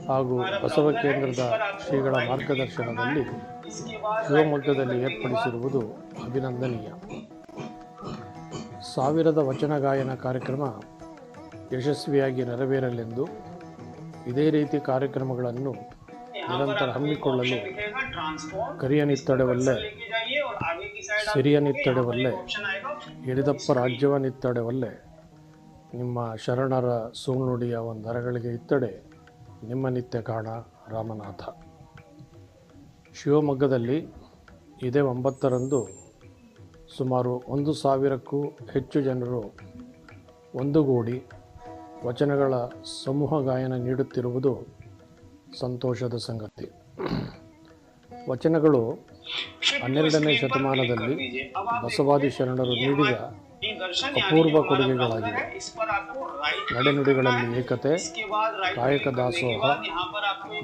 ಹಾಗೂ ಬಸವ ಕೇಂದ್ರದ ಶ್ರೀಗಳ ಮಾರ್ಗದರ್ಶನದಲ್ಲಿ ಶಿವಮೊಗ್ಗದಲ್ಲಿ ಏರ್ಪಡಿಸಿರುವುದು ಅಭಿನಂದನೀಯ. 1000 ವಚನ ಗಾಯನ ಕಾರ್ಯಕ್ರಮ ಯಶಸ್ವಿಯಾಗಿ ನೆರವೇರಲೆಂದು ಇದೇ ರೀತಿ ಕಾರ್ಯಕ್ರಮಗಳನ್ನು ನಿರಂತರ ಹಮ್ಮಿಕೊಳ್ಳಲು ಕರಿಯನಿತ್ತಡೆವಲ್ಲೇ ಸಿರಿಯನಿತ್ತಡೆವಲ್ಲೇ ಹಿಡಿದಪ್ಪ ರಾಜ್ಯವನ್ನಿತ್ತಡೆವಲ್ಲೇ ನಿಮ್ಮ ಶರಣರ ಸುಳ್ನುಡಿಯ ಒಂದರಗಳಿಗೆ ಇತ್ತಡೆ ನಿಮ್ಮ ನಿತ್ಯ ಕಾಣ ರಾಮನಾಥ. ಶಿವಮೊಗ್ಗದಲ್ಲಿ ಇದೇ 9ರಂದು ಸುಮಾರು 1000ಕ್ಕೂ ಹೆಚ್ಚು ಜನರು ಒಂದುಗೂಡಿ ವಚನಗಳ ಸಮೂಹ ಗಾಯನ ನೀಡುತ್ತಿರುವುದು ಸಂತೋಷದ ಸಂಗತಿ. ವಚನಗಳು 12ನೇ ಶತಮಾನದಲ್ಲಿ ಬಸವಾದಿ ಶರಣರು ನೀಡಿದ ಅಪೂರ್ವ ಕೊಡುಗೆಗಳಾಗಿವೆ. ನಡೆನುಡಿಗಳಲ್ಲಿ ಏಕತೆ, ಕಾಯಕ ದಾಸೋಹ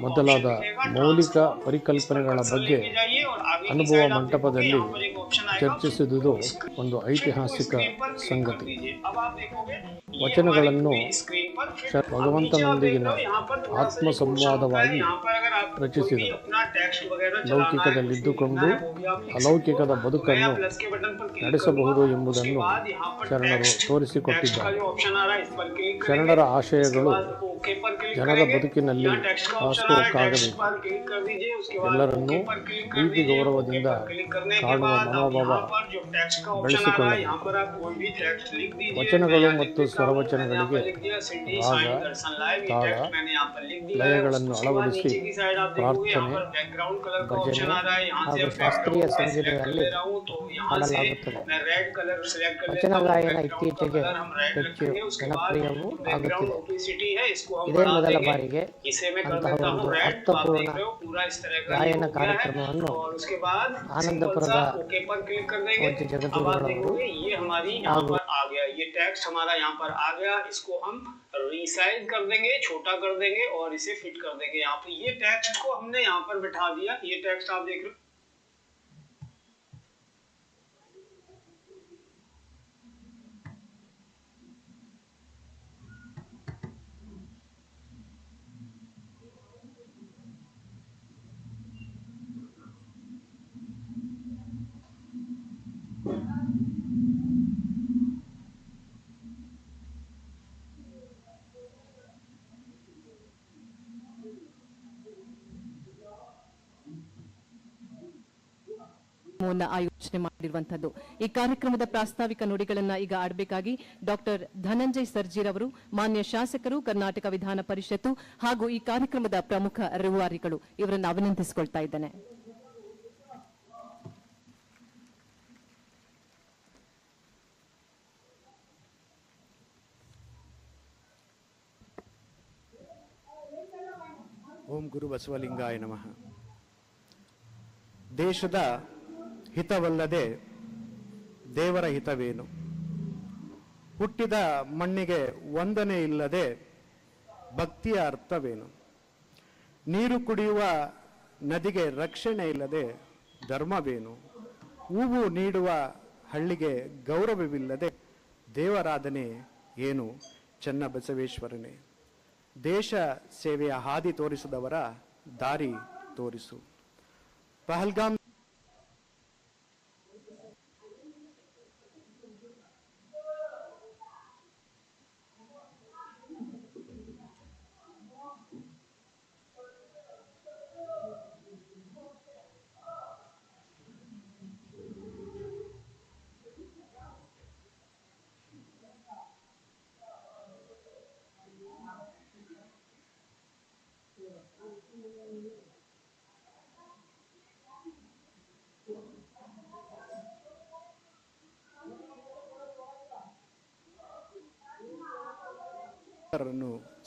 ಮೊದಲಾದ ಮೌಲಿಕ ಪರಿಕಲ್ಪನೆಗಳ ಬಗ್ಗೆ ಅನುಭವ ಮಂಟಪದಲ್ಲಿ ಚರ್ಚಿಸಿದುದು ಒಂದು ಐತಿಹಾಸಿಕ ಸಂಗತಿ. ವಚನಗಳನ್ನು ಭಗವಂತನೊಂದಿಗಿನ ಆತ್ಮ ಸಂವಾದವಾಗಿ ರಚಿಸಿದರು. ಲೌಕಿಕದಲ್ಲಿದ್ದುಕೊಂಡು ಅಲೌಕಿಕದ ಬದುಕನ್ನು ನಡೆಸಬಹುದು ಎಂಬುದನ್ನು ಶರಣರು ತೋರಿಸಿಕೊಟ್ಟಿದ್ದಾರೆ. ಶರಣರ ಆಶಯಗಳು ಜನರ ಬದುಕಿನಲ್ಲಿ ವಾಸ್ತವಕ್ಕಾಗಬೇಕು. ಎಲ್ಲರನ್ನೂ ಪ್ರೀತಿ ಗೌರವದಿಂದ ಕಾಣುವ ಮನೋಭಾವ ಬೆಳೆಸಿಕೊಳ್ಳಬೇಕು. ವಚನಗಳು ಮತ್ತು ಸ್ವರವಚನಗಳಿಗೆ ರಾಗ, ತಾಳ, ಲಯಗಳನ್ನು ಅಳವಡಿಸಿ ಪ್ರಾರ್ಥನೆ, ಭಜನೆ ಹಾಗೂ ಶಾಸ್ತ್ರೀಯ ಸಂಗೀತದಲ್ಲಿ ಹಾಡಲಾಗುತ್ತದೆ. ವಚನ ಗಾಯನ ಇತ್ತೀಚೆಗೆ ಹೆಚ್ಚು ಜನಪ್ರಿಯವೂ ಆಗುತ್ತಿದೆ. ಇದೇ ಮೊದಲ ಬಾರಿಗೆ ಅಂತಹ ಒಂದು ಅರ್ಥಪೂರ್ಣ ಗಾಯನ ಕಾರ್ಯಕ್ರಮವನ್ನು ಆನಂದಪುರದ ಪೂಜ್ಯ ಜಗದ್ಗುರುಗಳವರು ಹಾಗೂ रिसाइज कर देंगे, छोटा कर देंगे और इसे फिट कर देंगे। यहाँ पे ये टेक्स्ट को हमने यहाँ पर बिठा दिया। ये टेक्स्ट आप देख रहे हो। ಆಯೋಜನೆ ಮಾಡಿರುವಂತದ್ದು. ಈ ಕಾರ್ಯಕ್ರಮದ ಪ್ರಾಸ್ತಾವಿಕ ನುಡಿಗಳನ್ನ ಈಗ ಆಡಬೇಕಾಗಿ ಡಾಕ್ಟರ್ ಧನಂಜಯ್ ಸರ್ಜಿರವರು, ಮಾನ್ಯ ಶಾಸಕರು, ಕರ್ನಾಟಕ ವಿಧಾನ ಪರಿಷತ್ತು ಹಾಗೂ ಈ ಕಾರ್ಯಕ್ರಮದ ಪ್ರಮುಖ ರೂವಾರಿಗಳು ಇವರನ್ನು ಅಭಿನಂದಿಸಿಕೊಳ್ತಾ ಇದ್ದೇನೆ. ಓಂ ಗುರು ಬಸವಲಿಂಗಾಯ ನಮಃ. ದೇಶದ ಹಿತವಲ್ಲದೆ ದೇವರ ಹಿತವೇನು? ಹುಟ್ಟಿದ ಮಣ್ಣಿಗೆ ವಂದನೆ ಇಲ್ಲದೆ ಭಕ್ತಿಯ ಅರ್ಥವೇನು? ನೀರು ಕುಡಿಯುವ ನದಿಗೆ ರಕ್ಷಣೆ ಇಲ್ಲದೆ ಧರ್ಮವೇನು? ಹೂವು ನೀಡುವ ಹಳ್ಳಿಗೆ ಗೌರವವಿಲ್ಲದೆ ದೇವರಾಧನೆ ಏನು? ಚೆನ್ನ ಬಸವೇಶ್ವರನೇ, ದೇಶ ಸೇವೆಯ ಹಾದಿ ತೋರಿಸಿದವರ ದಾರಿ ತೋರಿಸು. ಪಹಲ್ಗಾಮ್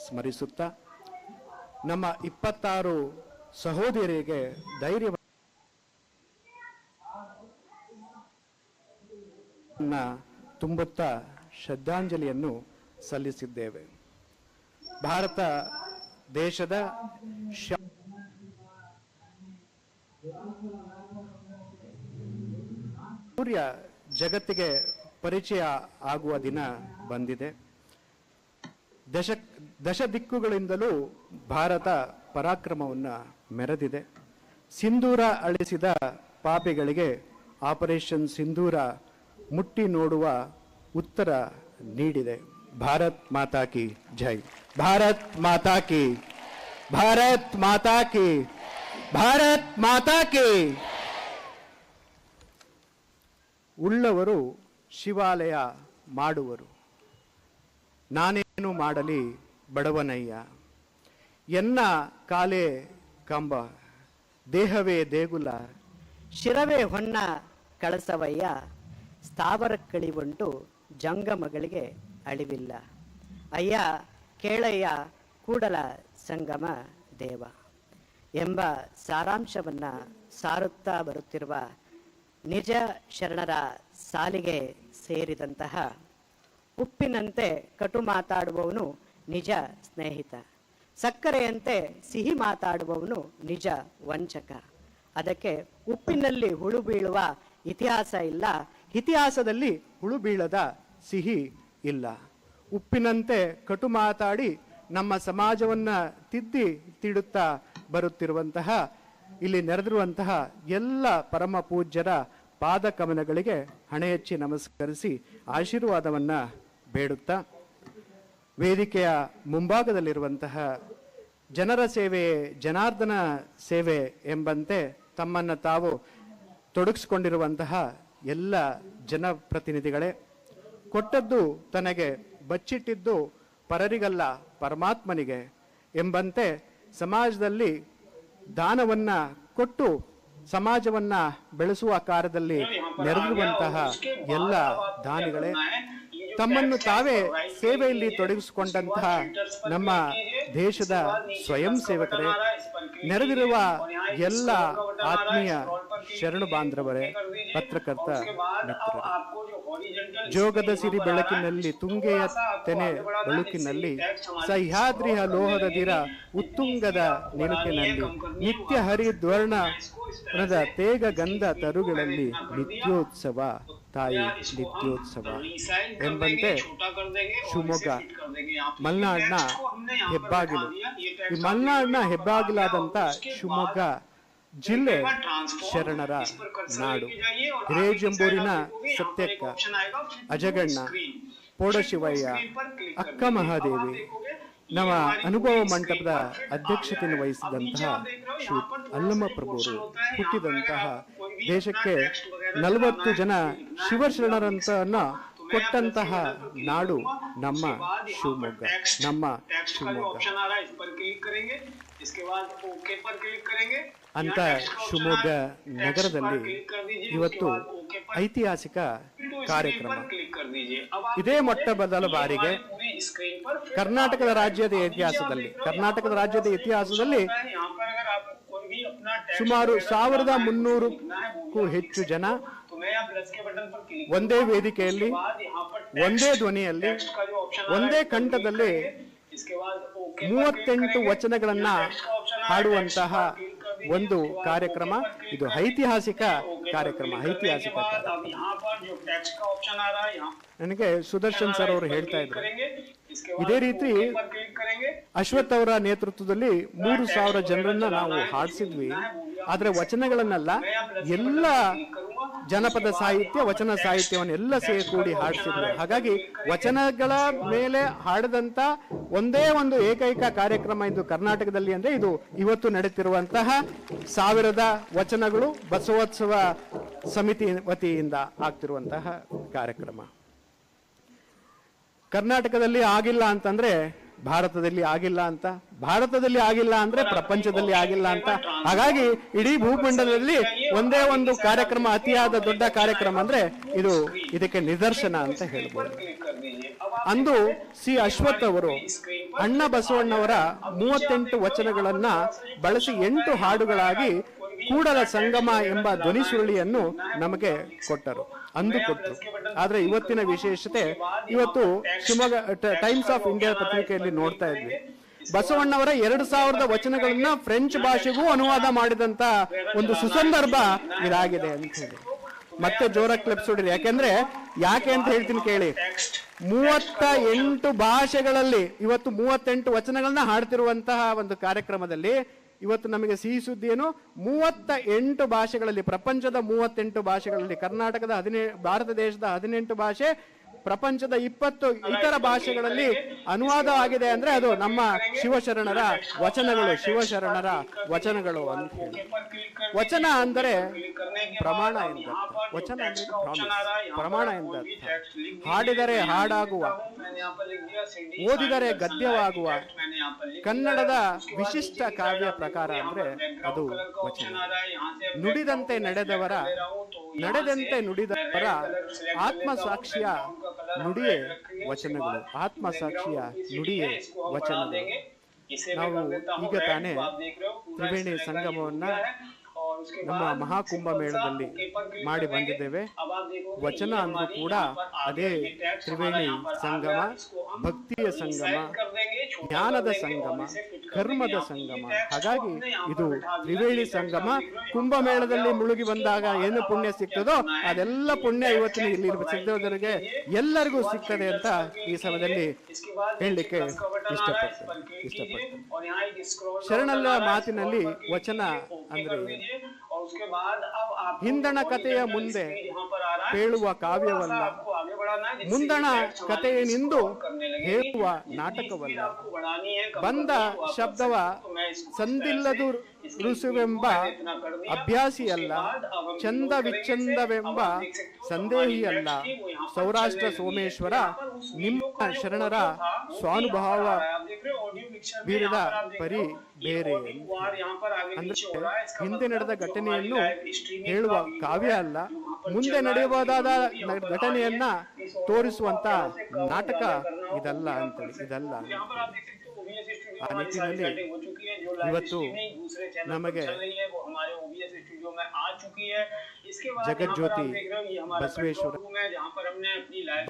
ಸ್ಮರಿಸುತ್ತಾ ನಮ್ಮ 26 ಸಹೋದರಿಯರಿಗೆ ಧೈರ್ಯವನ್ನ ತುಂಬುತ್ತಾ ಶ್ರದ್ಧಾಂಜಲಿಯನ್ನು ಸಲ್ಲಿಸಿದ್ದೇವೆ. ಭಾರತ ದೇಶದ ಸೂರ್ಯ ಜಗತ್ತಿಗೆ ಪರಿಚಯ ಆಗುವ ದಿನ ಬಂದಿದೆ. ದಶ ದಿಕ್ಕುಗಳಿಂದಲೂ ಭಾರತ ಪರಾಕ್ರಮವನ್ನು ಮೆರೆದಿದೆ. ಸಿಂಧೂರ ಅಳಿಸಿದ ಪಾಪಿಗಳಿಗೆ ಆಪರೇಷನ್ ಸಿಂಧೂರ ಮುಟ್ಟಿ ನೋಡುವ ಉತ್ತರ ನೀಡಿದೆ. ಭಾರತ್ ಮಾತಾ ಕಿ ಜೈ. ಭಾರತ್ ಮಾತಾ ಕಿ, ಭಾರತ್ ಮಾತಾ ಕಿ, ಭಾರತ್ ಮಾತಾ ಕಿ. ಉಳ್ಳವರು ಶಿವಾಲಯ ಮಾಡುವರು, ನಾನೇನು ಮಾಡಲಿ ಬಡವನಯ್ಯ. ಎನ್ನ ಕಾಲೇ ಕಂಬ, ದೇಹವೇ ದೇಗುಲ, ಶಿರವೇ ಹೊನ್ನ ಕಳಸವಯ್ಯ. ಸ್ಥಾವರ ಕಳಿವುಂಟು ಜಂಗಮಗಳಿಗೆ ಅಳಿವಿಲ್ಲ. ಅಯ್ಯ ಕೇಳಯ್ಯ ಕೂಡಲ ಸಂಗಮ ದೇವ ಎಂಬ ಸಾರಾಂಶವನ್ನು ಸಾರುತ್ತಾ ಬರುತ್ತಿರುವ ನಿಜ ಶರಣರ ಸಾಲಿಗೆ ಸೇರಿದಂತಹ ಉಪ್ಪಿನಂತೆ ಕಟು ಮಾತಾಡುವವನು ನಿಜ ಸ್ನೇಹಿತ, ಸಕ್ಕರೆಯಂತೆ ಸಿಹಿ ಮಾತಾಡುವವನು ನಿಜ ವಂಚಕ. ಅದಕ್ಕೆ ಉಪ್ಪಿನಲ್ಲಿ ಹುಳು ಬೀಳುವ ಇತಿಹಾಸ ಇಲ್ಲ, ಇತಿಹಾಸದಲ್ಲಿ ಹುಳು ಬೀಳದ ಸಿಹಿ ಇಲ್ಲ. ಉಪ್ಪಿನಂತೆ ಕಟು ಮಾತಾಡಿ ನಮ್ಮ ಸಮಾಜವನ್ನು ತಿಡುತ್ತಾ ಬರುತ್ತಿರುವಂತಹ ಇಲ್ಲಿ ನೆರೆದಿರುವಂತಹ ಎಲ್ಲ ಪರಮ ಪೂಜ್ಯರ ಪಾದಕಮನಗಳಿಗೆ ಹಣೆಯಚ್ಚಿ ನಮಸ್ಕರಿಸಿ ಆಶೀರ್ವಾದವನ್ನು ಬೇಡುತ್ತಾ, ವೇದಿಕೆಯ ಮುಂಭಾಗದಲ್ಲಿರುವಂತಹ ಜನರ ಸೇವೆ ಜನಾರ್ದನ ಸೇವೆ ಎಂಬಂತೆ ತಮ್ಮನ್ನು ತಾವು ತೊಡಗಿಸಿಕೊಂಡಿರುವಂತಹ ಎಲ್ಲ ಜನಪ್ರತಿನಿಧಿಗಳೇ, ಕೊಟ್ಟದ್ದು ತನಗೆ ಬಚ್ಚಿಟ್ಟಿದ್ದು ಪರರಿಗಲ್ಲ ಪರಮಾತ್ಮನಿಗೆ ಎಂಬಂತೆ ಸಮಾಜದಲ್ಲಿ ದಾನವನ್ನ ಕೊಟ್ಟು ಸಮಾಜವನ್ನ ಬೆಳೆಸುವ ಕಾರ್ಯದಲ್ಲಿ ನೆರೆದಿರುವಂತಹ ಎಲ್ಲ ದಾನಿಗಳೇ, ತಮ್ಮನ್ನು ತಾವೇ ಸೇವೆಯಲ್ಲಿ ತೊಡಗಿಸಿಕೊಂಡಂತಹ ನಮ್ಮ ದೇಶದ ಸ್ವಯಂ ಸೇವಕರೇ, ನೆರೆದಿರುವ ಎಲ್ಲ ಆತ್ಮೀಯ ಶರಣು ಬಾಂಧವರೇ, ಪತ್ರಕರ್ತ ಮಿತ್ರರೇ, ಜೋಗದ ಸಿರಿ ಬೆಳಕಿನಲ್ಲಿ ತುಂಗೆಯ ತೆನೆ ಬೆಳಕಿನಲ್ಲಿ ಸಹ್ಯಾದ್ರಿಯ ಲೋಹದ ದಿರ ಉತ್ತುಂಗದ ನೆನಪಿನಲ್ಲಿ ನಿತ್ಯ ಹರಿದ್ವರ್ಣದ ತೇಗ ಗಂಧ ತರುಗಳಲ್ಲಿ ನಿತ್ಯೋತ್ಸವ ತಾಯಿ ನಿತ್ಯೋತ್ಸವ ಎಂಬಂತೆ ಶಿವಮೊಗ್ಗ ಮಲೆನಾಡಿನ ಹೆಬ್ಬಾಗಿಲು. ಈ ಮಲೆನಾಡಿನ ಹೆಬ್ಬಾಗಿಲಾದಂತ ಶಿವಮೊಗ್ಗ ಜಿಲ್ಲೆ ಶರಣರ ನಾಡು. ಹಿರೇಜಂಬೂರಿನ ಸತ್ಯಕ್ಕ, ಅಜಗಣ್ಣ, ಪೋಡಶಿವಯ್ಯ, ಅಕ್ಕ ಮಹಾದೇವಿ, ನಮ್ಮ ಅನುಭವ ಮಂಟಪದ ಅಧ್ಯಕ್ಷತೆಯನ್ನು ವಹಿಸಿದಂತಹ ಶ್ರೀ ಅಲ್ಲಮ್ಮ ಪ್ರಭುರು ಹುಟ್ಟಿದಂತಹ ದೇಶಕ್ಕೆ 40 ಜನ ಶಿವಶರಣರಂತನ್ನ ಕೊಟ್ಟಂತಹ ನಾಡು ನಮ್ಮ ಶಿವಮೊಗ್ಗ, ನಮ್ಮ ಶಿವಮೊಗ್ಗ ಅಂತ ಶಿವಮೊಗ್ಗ ನಗರದಲ್ಲಿ ಇವತ್ತು ಐತಿಹಾಸಿಕ ಕಾರ್ಯಕ್ರಮ. ಇದೇ ಮೊಟ್ಟ ಮೊದಲ ಬಾರಿಗೆ ಕರ್ನಾಟಕದ ರಾಜ್ಯದ ಇತಿಹಾಸದಲ್ಲಿ ಸುಮಾರು 1300ಕ್ಕೂ ಹೆಚ್ಚು ಜನ ಒಂದೇ ವೇದಿಕೆಯಲ್ಲಿ, ಒಂದೇ ಧ್ವನಿಯಲ್ಲಿ, ಒಂದೇ ಕಂಠದಲ್ಲಿ 38 ವಚನಗಳನ್ನ ಹಾಡುವಂತಹ ಒಂದು ಕಾರ್ಯಕ್ರಮ. ಇದು ಐತಿಹಾಸಿಕ ಕಾರ್ಯಕ್ರಮ. ನನಗೆ ಸುದರ್ಶನ್ ಸರ್ ಅವರು ಹೇಳ್ತಾ ಇದ್ರು, ಇದೇ ರೀತಿ ಅಶ್ವಥ್ ಅವರ ನೇತೃತ್ವದಲ್ಲಿ 3000 ಜನರನ್ನ ನಾವು ಹಾಡಿಸಿದ್ವಿ. ಆದ್ರೆ ವಚನಗಳನ್ನೆಲ್ಲ ಎಲ್ಲ ಜನಪದ ಸಾಹಿತ್ಯ, ವಚನ ಸಾಹಿತ್ಯವನ್ನೆಲ್ಲ ಸೇರಿ ಹಾಡಿಸಿದ್ರು. ಹಾಗಾಗಿ ವಚನಗಳ ಮೇಲೆ ಹಾಡದಂತ ಒಂದೇ ಒಂದು ಏಕೈಕ ಕಾರ್ಯಕ್ರಮ ಇದು ಕರ್ನಾಟಕದಲ್ಲಿ ಅಂದ್ರೆ ಇದು ಇವತ್ತು ನಡೆಯುತ್ತಿರುವಂತಹ 1000 ವಚನಗಳು ಬಸವೋತ್ಸವ ಸಮಿತಿ ವತಿಯಿಂದ ಆಗ್ತಿರುವಂತಹ ಕಾರ್ಯಕ್ರಮ. ಕರ್ನಾಟಕದಲ್ಲಿ ಆಗಿಲ್ಲ ಅಂತಂದ್ರೆ ಭಾರತದಲ್ಲಿ ಆಗಿಲ್ಲ ಅಂತ, ಭಾರತದಲ್ಲಿ ಆಗಿಲ್ಲ ಅಂದ್ರೆ ಪ್ರಪಂಚದಲ್ಲಿ ಆಗಿಲ್ಲ ಅಂತ. ಹಾಗಾಗಿ ಇಡೀ ಭೂಮಂಡಲದಲ್ಲಿ ಒಂದೇ ಒಂದು ಕಾರ್ಯಕ್ರಮ, ಅತಿಯಾದ ದೊಡ್ಡ ಕಾರ್ಯಕ್ರಮ ಅಂದ್ರೆ ಇದಕ್ಕೆ ನಿದರ್ಶನ ಅಂತ ಹೇಳ್ಬೋದು. ಅಂದು ಸಿ ಅಶ್ವಥ್ ಅವರು ಅಣ್ಣ ಬಸವಣ್ಣವರ 38 ವಚನಗಳನ್ನ ಬಳಸಿ 8 ಹಾಡುಗಳಾಗಿ ಕೂಡಲ ಸಂಗಮ ಎಂಬ ಧ್ವನಿ ಸುರುಳಿಯನ್ನು ನಮಗೆ ಕೊಟ್ಟರು. ಆದ್ರೆ ಇವತ್ತಿನ ವಿಶೇಷತೆ, ಇವತ್ತು ಶಿವಮೊಗ್ಗ ಟೈಮ್ಸ್ ಆಫ್ ಇಂಡಿಯಾ ಪತ್ರಿಕೆಯಲ್ಲಿ ನೋಡ್ತಾ ಇದ್ವಿ, ಬಸವಣ್ಣವರ 2000 ವಚನಗಳನ್ನ ಫ್ರೆಂಚ್ ಭಾಷೆಗೂ ಅನುವಾದ ಮಾಡಿದಂತ ಒಂದು ಸುಸಂದರ್ಭ ಇದಾಗಿದೆ ಅಂತ ಹೇಳಿ ಮತ್ತೆ ಜೋರಾಗಿ ಕ್ಲಿಪ್ಸ್ ಹೊಡಿರಿ. ಯಾಕೆ ಅಂತ ಹೇಳ್ತೀನಿ ಕೇಳಿ. 38 ಭಾಷೆಗಳಲ್ಲಿ ಇವತ್ತು 38 ವಚನಗಳನ್ನ ಹಾಡ್ತಿರುವಂತಹ ಒಂದು ಕಾರ್ಯಕ್ರಮದಲ್ಲಿ ಇವತ್ತು ನಮಗೆ ಸಿಹಿ ಸುದ್ದಿ ಏನು, 38 ಭಾಷೆಗಳಲ್ಲಿ, ಪ್ರಪಂಚದ 38 ಭಾಷೆಗಳಲ್ಲಿ, ಕರ್ನಾಟಕದ ಭಾರತ ದೇಶದ 18 ಭಾಷೆ, ಪ್ರಪಂಚದ 20 ಇತರ ಭಾಷೆಗಳಲ್ಲಿ ಅನುವಾದ ಆಗಿದೆ ಅಂದ್ರೆ ಅದು ನಮ್ಮ ಶಿವಶರಣರ ವಚನಗಳು, ಶಿವಶರಣರ ವಚನಗಳು ಅಂತ ಹೇಳಿ. ವಚನ ಅಂದರೆ ಪ್ರಮಾಣ ಎಂದ, ವಚನ ಅಂದರೆ ಪ್ರಮಾಣ ಎಂದ. ಹಾಡಿದರೆ ಹಾಡಾಗುವ, ಓದಿದರೆ ಗದ್ಯವಾಗುವ ಕನ್ನಡದ ವಿಶಿಷ್ಟ ಕಾವ್ಯ ಪ್ರಕಾರ ಅಂದ್ರೆ ಅದು ವಚನ. ನುಡಿದಂತೆ ನಡೆದವರ, ನಡೆದಂತೆ ನುಡಿದವರ ಆತ್ಮಸಾಕ್ಷಿಯ ನುಡಿಯೇ ವಚನಗಳು, ಆತ್ಮಸಾಕ್ಷಿಯ ನುಡಿಯೇ ವಚನಗಳು. ನಾವು ಈಗ ತಾನೇ ತ್ರಿವೇಣಿ ಸಂಗಮವನ್ನ ನಮ್ಮ ಮಹಾಕುಂಭ ಮೇಳದಲ್ಲಿ ಮಾಡಿ ಬಂದಿದ್ದೇವೆ. ವಚನ ಅಂದ್ರೂ ಕೂಡ ಅದೇ ತ್ರಿವೇಣಿ ಸಂಗಮ, ಭಕ್ತಿಯ ಸಂಗಮ, ಜ್ಞಾನದ ಸಂಗಮ, ಕರ್ಮದ ಸಂಗಮ. ಹಾಗಾಗಿ ಇದು ತ್ರಿವೇಣಿ ಸಂಗಮ. ಕುಂಭಮೇಳದಲ್ಲಿ ಮುಳುಗಿ ಬಂದಾಗ ಏನು ಪುಣ್ಯ ಸಿಗ್ತದೋ ಅದೆಲ್ಲ ಪುಣ್ಯ ಇವತ್ತಿನ ಇಲ್ಲಿ ಸಿಗ್ದವರಿಗೆ ಎಲ್ಲರಿಗೂ ಸಿಗ್ತದೆ ಅಂತ ಈ ಸಮಯದಲ್ಲಿ ಹೇಳಲಿಕ್ಕೆ ಇಷ್ಟಪಡ್ತೇನೆ. ಶರಣರ ಮಾತಿನಲ್ಲಿ ವಚನ ಅಂದ್ರೆ ಹಿಂದಣ ಕಥೆಯ ಮುಂದೆ ಹೇಳುವ ಕಾವ್ಯವಲ್ಲ, ಮುಂದಣ ಕಥೆಯನಿಂದು ಹೇಳುವ ನಾಟಕವಲ್ಲ, ಬಂದ ಶಬ್ದವ ಸಂದಿಲ್ಲದು ಋಸುವೆಂಬ ಅಭ್ಯಾಸಿಯಲ್ಲ, ಚಂದ ವಿಚ್ಛಂದವೆಂಬ ಸಂದೇಹಿಯಲ್ಲ. ಸೌರಾಷ್ಟ್ರ ಸೋಮೇಶ್ವರ ನಿಮ್ಮ ಶರಣರ ಸ್ವಾನುಭಾವ ಬೀರಿದ ಪರಿ ಬೇರೆ. ಅಂದ್ರೆ ಹಿಂದೆ ನಡೆದ ಘಟನೆಯನ್ನು ಹೇಳುವ ಕಾವ್ಯ ಅಲ್ಲ, ಮುಂದೆ ನಡೆಯಬಹುದಾದ ಘಟನೆಯನ್ನ ತೋರಿಸುವಂತ ನಾಟಕ ಇದಲ್ಲ ಅಂತೇಳಿ, ಇದಲ್ಲ. ಆ ನಿಟ್ಟಿನಲ್ಲಿ ಇವತ್ತು ನಮಗೆ ಜಗಜ್ಯೋತಿ ಬಸವೇಶ್ವರ,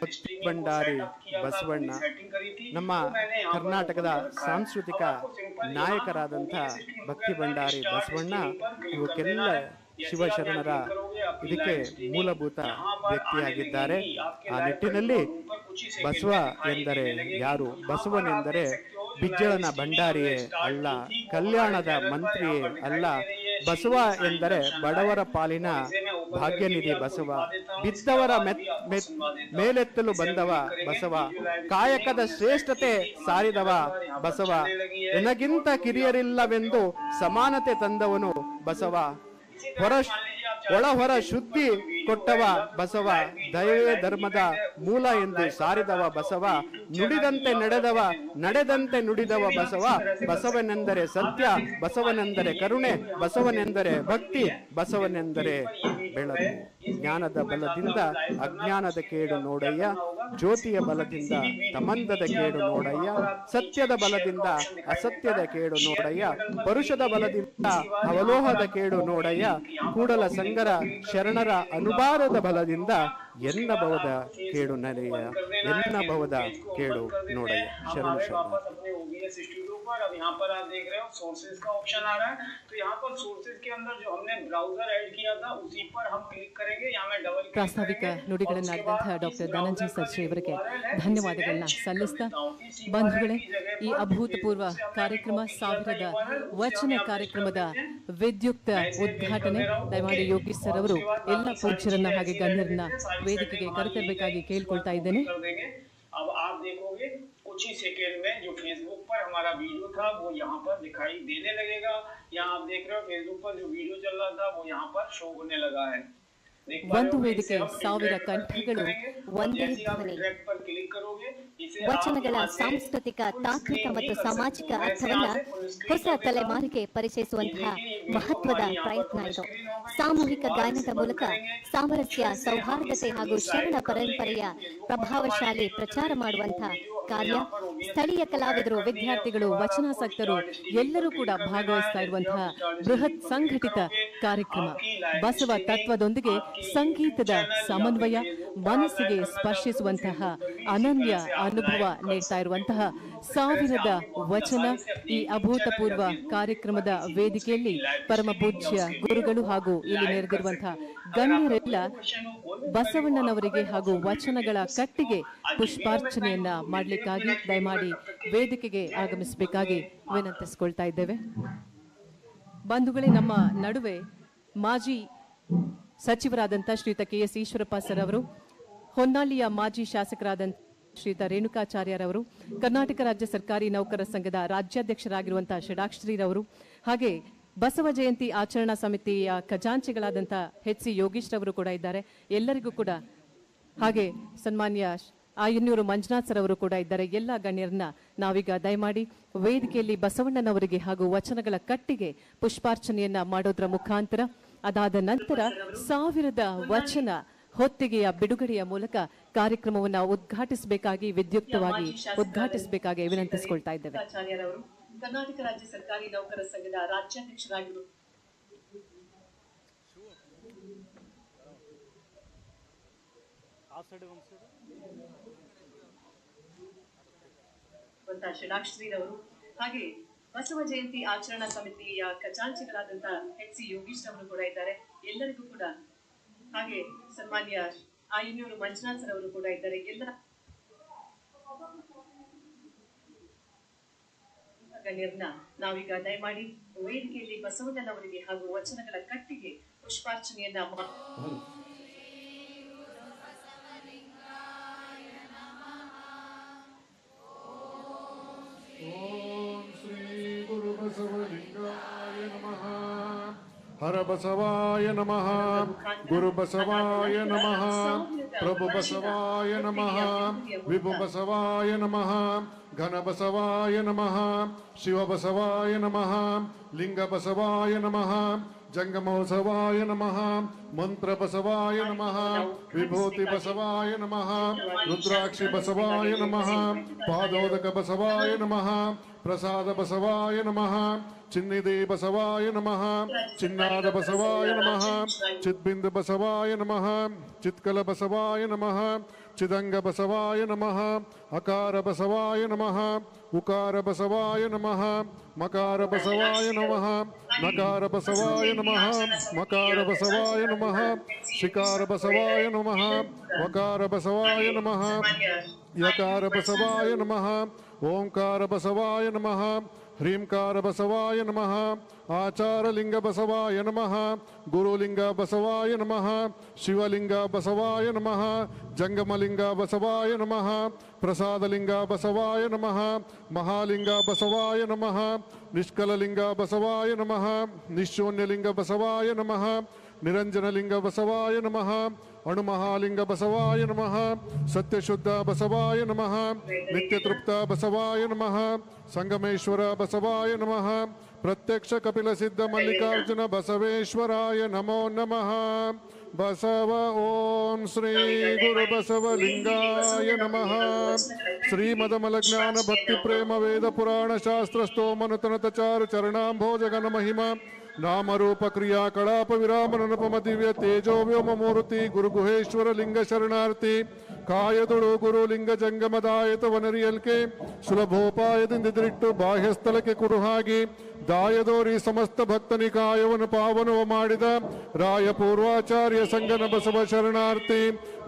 ಭಕ್ತಿ ಭಂಡಾರಿ ಬಸವಣ್ಣ, ನಮ್ಮ ಕರ್ನಾಟಕದ ಸಾಂಸ್ಕೃತಿಕ ನಾಯಕರಾದಂಥ ಭಕ್ತಿ ಭಂಡಾರಿ ಬಸವಣ್ಣ ಇವಕ್ಕೆಲ್ಲ ಶಿವಶರಣರ ಇದಕ್ಕೆ ಮೂಲಭೂತ ವ್ಯಕ್ತಿಯಾಗಿದ್ದಾರೆ. ಆ ನಿಟ್ಟಿನಲ್ಲಿ ಬಸವ ಎಂದರೆ ಯಾರು? ಬಸವನೆಂದರೆ ಬಿಜ್ಜಳನ ಭಂಡಾರಿಯೇ ಅಲ್ಲ, ಕಲ್ಯಾಣದ ಮಂತ್ರಿಯೇ ಅಲ್ಲ. ಬಸವ ಎಂದರೆ ಬಡವರ ಪಾಲಿನ ಭಾಗ್ಯನಿಧಿ ಬಸವ, ಬಿದ್ದವರ ಮೇಲೆತ್ತಲು ಬಂದವ ಬಸವ, ಕಾಯಕದ ಶ್ರೇಷ್ಠತೆ ಸಾರಿದವ ಬಸವ, ಎನಗಿಂತ ಕಿರಿಯರಿಲ್ಲವೆಂದು ಸಮಾನತೆ ತಂದವನು ಬಸವ, ಒಳಹೊರ ಶುದ್ಧಿ ಕೊಟ್ಟವ ಬಸವ, ದಯವೇ ಧರ್ಮದ ಮೂಲ ಎಂದು ಸಾರಿದವ ಬಸವ, ನುಡಿದಂತೆ ನಡೆದವ, ನಡೆದಂತೆ ನುಡಿದವ ಬಸವ. ಬಸವನೆಂದರೆ ಸತ್ಯ, ಬಸವನೆಂದರೆ ಕರುಣೆ, ಬಸವನೆಂದರೆ ಭಕ್ತಿ, ಬಸವನೆಂದರೆ ಬೆಳಕು. ಜ್ಞಾನದ ಬಲದಿಂದ ಅಜ್ಞಾನದ ಕೇಡು ನೋಡಯ್ಯ, ಜ್ಯೋತಿಯ ಬಲದಿಂದ ತಮಂದದ ಕೇಡು ನೋಡಯ್ಯ, ಸತ್ಯದ ಬಲದಿಂದ ಅಸತ್ಯದ ಕೇಡು ನೋಡಯ್ಯ, ಪರುಷದ ಬಲದಿಂದ ಅವಲೋಹದ ಕೇಡು ನೋಡಯ್ಯ, ಕೂಡಲ ಸಂಗರ ಶರಣರ ಅನುಭಾರದ ಬಲದಿಂದ ಎನ್ನ ಭವದ ಕೇಡು ನಡೆಯ, ಎನ್ನ ಭವದ ಕೇಡು ನೋಡಯ್ಯ. ಶರಣ ಶರಣ. अब यहाँ पर आप देख रहे हो सोर्सेज का ऑप्शन आ रहा है, तो यहाँ पर सोर्सेज के अंदर जो हमने ब्राउजर ऐड किया था उसी पर हम क्लिक करेंगे. यहाँ में डबल ಪ್ರಾಸ್ತಾವಿಕ ನುಡಿಗಳನ್ನಾಡಿದಂತಹ ಡಾಕ್ಟರ್ ಧನಂಜಯ ಸರ್ಜಿ ಅವರಿಗೆ ಧನ್ಯವಾದಗಳನ್ನ ಸಲ್ಲಿಸ್ತಾ, ಬಂಧುಗಳೇ, ಈ ಅಭೂತಪೂರ್ವ ಕಾರ್ಯಕ್ರಮ 1000ರ ವಚನ ಕಾರ್ಯಕ್ರಮದ ವಿದ್ಯುಕ್ತ ಉದ್ಘಾಟನೆ ದಯಮಾಡಿ ಯೋಗೀಶ್ ಸರ್ ಅವರು ಎಲ್ಲ ಪೂಜ್ಯರನ್ನ ಹಾಗೆ ಗಣ್ಯರನ್ನ ವೇದಿಕೆಗೆ ಕರೆತರಬೇಕಾಗಿ ಕೇಳ್ಕೊಳ್ತಾ ಇದ್ದೇನೆ. अब आप देखोगे कुछ ही सेकेंड में जो फेसबुक पर हमारा वीडियो था वो यहाँ पर दिखाई देने लगेगा. यहाँ आप देख रहे हो फेसबुक पर जो वीडियो चल रहा था वो यहाँ पर शो होने लगा है. ಒಂದು ವೇದಿಕೆ 1000 ಕಂಠಗಳು ಒಂದೇ ಧ್ವನಿ. ವಚನಗಳ ಸಾಂಸ್ಕೃತಿಕ, ತಾತ್ವಿಕ ಮತ್ತು ಸಾಮಾಜಿಕ ಅರ್ಥವನ್ನ ಹೊಸ ತಲೆಮಾರಿಗೆ ಪರಿಚಯಿಸುವಂತಹ ಮಹತ್ವದ ಪ್ರಯತ್ನ ಇದು. ಸಾಮೂಹಿಕ ಗಾಯನದ ಮೂಲಕ ಸಾಮರಸ್ಯ, ಸೌಹಾರ್ದತೆ ಹಾಗೂ ಶರಣ ಪರಂಪರೆಯ ಪ್ರಭಾವಶಾಲಿ ಪ್ರಚಾರ ಮಾಡುವಂತಹ ಕಾರ್ಯ. ಸ್ಥಳೀಯ ಕಲಾವಿದರು, ವಿದ್ಯಾರ್ಥಿಗಳು, ವಚನಾಸಕ್ತರು ಎಲ್ಲರೂ ಕೂಡ ಭಾಗವಹಿಸ್ತಾ ಇರುವಂತಹ ಬೃಹತ್ ಸಂಘಟಿತ ಕಾರ್ಯಕ್ರಮ. ಬಸವ ತತ್ವದೊಂದಿಗೆ ಸಂಗೀತದ ಸಮನ್ವಯ, ಮನಸ್ಸಿಗೆ ಸ್ಪರ್ಶಿಸುವಂತಹ ಅನನ್ಯ ಅನುಭವ ನೀಡ್ತಾ ಇರುವಂತಹ 1000ದ ವಚನ ಈ ಅಭೂತಪೂರ್ವ ಕಾರ್ಯಕ್ರಮದ ವೇದಿಕೆಯಲ್ಲಿ ಪರಮ ಪೂಜ್ಯ ಗುರುಗಳು ಹಾಗೂ ಇಲ್ಲಿ ನೆರೆದಿರುವಂತಹ ಗಣ್ಯರೆಲ್ಲ ಬಸವಣ್ಣನವರಿಗೆ ಹಾಗೂ ವಚನಗಳ ಕಟ್ಟಿಗೆ ಪುಷ್ಪಾರ್ಚನೆಯನ್ನ ಮಾಡಲಿಕ್ಕಾಗಿ ದಯಮಾಡಿ ವೇದಿಕೆಗೆ ಆಗಮಿಸಬೇಕಾಗಿ ವಿನಂತಿಸಿಕೊಳ್ತಾ ಇದ್ದೇವೆ. ಬಂಧುಗಳೇ, ನಮ್ಮ ನಡುವೆ ಮಾಜಿ ಸಚಿವರಾದಂಥ ಶ್ರೀಯುತ KS ಈಶ್ವರಪ್ಪ ಸರ್ ಅವರು, ಹೊನ್ನಾಳಿಯ ಮಾಜಿ ಶಾಸಕರಾದಂಥ ಶ್ರೀಯುತ ರೇಣುಕಾಚಾರ್ಯರವರು, ಕರ್ನಾಟಕ ರಾಜ್ಯ ಸರ್ಕಾರಿ ನೌಕರರ ಸಂಘದ ರಾಜ್ಯಾಧ್ಯಕ್ಷರಾಗಿರುವಂತಹ ಷಡಾಕ್ಷರಿರವರು, ಹಾಗೆ ಬಸವ ಜಯಂತಿ ಆಚರಣಾ ಸಮಿತಿಯ ಖಜಾಂಚಿಗಳಾದಂಥ HC ಯೋಗೀಶ್ ರವರು ಕೂಡ ಇದ್ದಾರೆ. ಎಲ್ಲರಿಗೂ ಕೂಡ, ಹಾಗೆ ಸನ್ಮಾನ್ಯ ಆಯನೂರು ಮಂಜುನಾಥ್ ಸರ್ ಅವರು ಕೂಡ ಇದ್ದಾರೆ. ಎಲ್ಲ ಗಣ್ಯರನ್ನ ನಾವೀಗ ದಯಮಾಡಿ ವೇದಿಕೆಯಲ್ಲಿ ಬಸವಣ್ಣನವರಿಗೆ ಹಾಗೂ ವಚನಗಳ ಕಟ್ಟಿಗೆ ಪುಷ್ಪಾರ್ಚನೆಯನ್ನ ಮಾಡೋದ್ರ ಮುಖಾಂತರ, ಅದಾದ ನಂತರ 1000 ವಚನ ಹೊತ್ತಿಗೆಯ ಬಿಡುಗಡೆಯ ಮೂಲಕ ಕಾರ್ಯಕ್ರಮವನ್ನು ಉದ್ಘಾಟಿಸಬೇಕಾಗಿ, ವಿದ್ಯುಕ್ತವಾಗಿ ಉದ್ಘಾಟಿಸಬೇಕಾಗಿ ವಿನಂತಿಸಿಕೊಳ್ತಾ ಇದ್ದೇವೆ. ಕರ್ನಾಟಕ ರಾಜ್ಯ ಸರ್ಕಾರಿ ನೌಕರರ ಸಂಘದ ರಾಜ್ಯಾಧ್ಯಕ್ಷರಾಗಿರುವ ಷಡಾಕ್ಷರಿರವರು, ಹಾಗೆ ಬಸವ ಜಯಂತಿ ಆಚರಣಾ ಸಮಿತಿಯ ಖಜಾಂಚಿಗಳಾದಂಥ HC ಯೋಗೀಶ್ ಅವರು ಕೂಡ ಇದ್ದಾರೆ. ಎಲ್ಲರಿಗೂ ಕೂಡ, ಹಾಗೆ ಸನ್ಮಾನ್ಯ ಆಯನೂರು ಮಂಜುನಾಥ್ ಸರ್ ಅವರು ಕೂಡ ಇದ್ದಾರೆ. ಎಲ್ಲ ಗಣ್ಯರನ್ನ ನಾವೀಗ ದಯಮಾಡಿ ವೇದಿಕೆಯಲ್ಲಿ ಬಸವಣ್ಣನವರಿಗೆ ಹಾಗೂ ವಚನಗಳ ಕಟ್ಟಿಗೆ ಪುಷ್ಪಾರ್ಚನೆಯನ್ನ ಹರ ಬಸವಾಯ ನಮಃ, ಗುರು ಬಸವಾಯ ನಮಃ, ಪ್ರಭು ಬಸವಾಯ ನಮಃ, ವಿಭು ಬಸವಾಯ ನಮಃ, ಘನ ಬಸವಾಯ ನಮಃ, ಶಿವ ಬಸವಾಯ ನಮಃ, ಲಿಂಗ ಬಸವಾಯ ನಮಃ, ಜಂಗಮೋತ್ಸವಾಯ ನಮಃ, ಮಂತ್ರ ಬಸವಾಯ ನಮಃ, ವಿಭೂತಿ ಬಸವಾಯ ನಮಃ, ರುದ್ರಾಕ್ಷಿ ಬಸವಾಯ ನಮಃ, ಪಾದೋದಕ ಬಸವಾಯ ನಮಃ, ಪ್ರಸಾದ ಬಸವಾಯ ನಮಃ, ಚಿನ್ನಿಧಿ ಬಸವಾಯ ನಮಃ, ಚಿನ್ನಾದ ಬಸವಾಯ ನಮಃ, ಚಿದ್ಬಿಂದು ಬಸವಾಯ ನಮಃ, ಚಿತ್ಕಲ ಬಸವಾಯ ನಮಃ, ಚಿದಂಗ ಬಸವಾಯ ನಮಃ, ಅಕಾರ ಬಸವಾಯ ನಮಃ, ಉಕಾರ ಬಸವಾಯ ನಮಃ, ಮಕಾರ ಬಸವಾಯ ನಮಃ, ನಕಾರ ಬಸವಾಯ ನಮಃ, ಮಕಾರ ಬಸವಾಯ ನಮಃ, ಶಿಕಾರ ಬಸವಾಯ ನಮಃ, ವಕಾರ ಬಸವಾಯ ನಮಃ, ಯಕಾರ ಬಸವಾಯ ನಮಃ, ಓಂಕಾರ ಬಸವಾಯ ನಮಃ, ಹ್ರೀಂಕಾರ ಬಸವಾಯ ನಮಃ, ಆಚಾರಲಿಂಗ ಬಸವಾಯ ನಮಃ, ಗುರುಲಿಂಗ ಬಸವಾಯ ನಮಃ, ಶಿವಲಿಂಗ ಬಸವಾಯ ನಮಃ, ಜಂಗಮಲಿಂಗ ಬಸವಾಯ ನಮಃ, ಪ್ರಸಾದಲಿಂಗ ಬಸವಾಯ ನಮಃ, ಮಹಾಲಿಂಗ ಬಸವಾಯ ನಮಃ, ನಿಷ್ಕಲಲಿಂಗ ಬಸವಾಯ ನಮಃ, ನಿಶೂನ್ಯಲಿಂಗ ಬಸವಾಯ ನಮಃ, ನಿರಂಜನಲಿಂಗ ಬಸವಾಯ ನಮಃ, ಅಣುಮಹಾಲಿಂಗ ಬಸವಾಯ ನಮಃ, ಸತ್ಯಶುದ್ಧ ಬಸವಾಯ ನಮಃ, ನಿತ್ಯತೃಪ್ತ ಬಸವಾಯ ನಮಃ, ಸಂಗಮೇಶ್ವರ ಬಸವಾಯ ನಮಃ, ಪ್ರತ್ಯಕ್ಷ ಕಪಿಲ ಸಿದ್ಧ ಮಲ್ಲಿಕಾರ್ಜುನ ಬಸವೇಶ್ವರಾಯ ನಮೋ ನಮಃ. ಬಸವ ಓಂ ಶ್ರೀ ಗುರು ಬಸವಲಿಂಗಾಯ ನಮಃ. ಶ್ರೀಮದಮಲ ಜ್ಞಾನ ಭಕ್ತಿ ಪ್ರೇಮ ವೇದ ಪುರಾಣ ಶಾಸ್ತ್ರ ಸ್ತೋಮನತನತ ಚಾರು ಚರಣಾಂಭೋಜಗನ ಮಹಿಮ ನಾಮರೂಪ ಕ್ರಿಯಾ ಕಳಾಪ ವಿರಾಮ ನನಪಮ ದಿವ್ಯ ತೇಜೋ ವ್ಯೋಮ ಮೂರ್ತಿ ಗುರು ಗುಹೇಶ್ವರ ಲಿಂಗ ಶರಣಾರ್ಥಿ ಕಾಯದುಳು ಗುರು ಲಿಂಗ ಜಂಗಮದಾಯತ ವನರಿಯಲ್ಕೆ ಸುಲಭೋಪಾಯದಿಂದಿರಿಟ್ಟು ಬಾಹ್ಯ ಸ್ಥಳಕ್ಕೆ ಕುರುಹಾಗಿ ದಾಯದೋರಿ ಸಮಸ್ತ ಭಕ್ತನಿ ಕಾಯವನ್ನು ಪಾವನವ ಮಾಡಿದ ರಾಯ ಪೂರ್ವಾಚಾರ್ಯ ಸಂಗನ ಬಸವ ಶರಣಾರ್ಥಿ.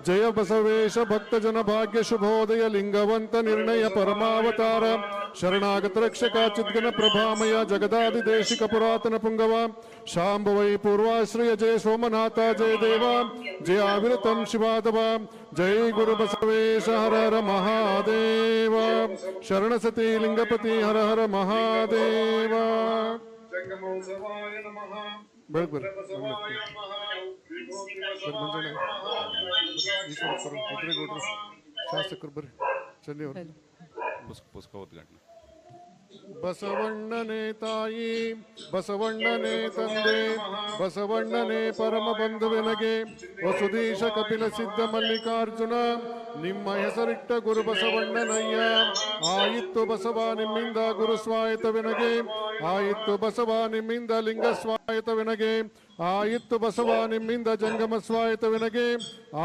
ಜಯ ಬಸವೇಶ ಭಕ್ತ ಜನ ಭಾಗ್ಯ ಶುಭೋದಯ ಲಿಂಗವಂತ ನಿರ್ಣಯ ಪರಮಾವತಾರ ಶರಣಾಗತ ರಕ್ಷಕ ಚಿದ್ಗನ ಪ್ರಭಾಮಯ ಜಗದಾದಿ ದೇಶಿಕ ಪುರಾತನ ಪುಂಗವ ಶಾಂಭವೈ ಪೂರ್ವಾಶ್ರಯ ಜಯ ಸೋಮನಾಥ ಜಯ ದೇವ ಜಯ ಅವಿರತಂ ಶಿವಾದವ ಜೈ ಗುರು ಬಸವೇಶ ಹರ ಹರ ಮಹಾದೇವ ಶರಣಸತಿ ಲಿಂಗಪತಿ ಹರ ಹರ ಮಹಾದೇವ. ಬೆಳಗ್ಗೆ ರುದ್ರೇಗೌಡರು ಶಾಸಕರು ಬರ್ರಿ ಚೆನ್ನೈ ಅವರು. ಬಸವಣ್ಣನೇ ತಾಯಿ ಬಸವಣ್ಣನೇ ತಂದೆ ಬಸವಣ್ಣನೇ ಪರಮ ಬಂಧುವೆನಗೆ ವಸುದೀಶ ಕಪಿಲ ಸಿದ್ಧ ಮಲ್ಲಿಕಾರ್ಜುನ ನಿಮ್ಮ ಹೆಸರಿಟ್ಟ ಗುರು ಬಸವಣ್ಣನಯ್ಯ. ಆಯಿತ್ತು ಬಸವ ನಿಮ್ಮಿಂದ ಗುರು ಸ್ವಾಯತವೆನಗೆ ಆಯಿತ್ತು ಬಸವ ನಿಮ್ಮಿಂದ ಲಿಂಗ ಸ್ವಾಯತವೆನಗೆ ಆಯಿತ್ತು ಬಸವ ನಿಮ್ಮಿಂದ ಜಂಗಮ ಸ್ವಾಯತವೆನಗೆ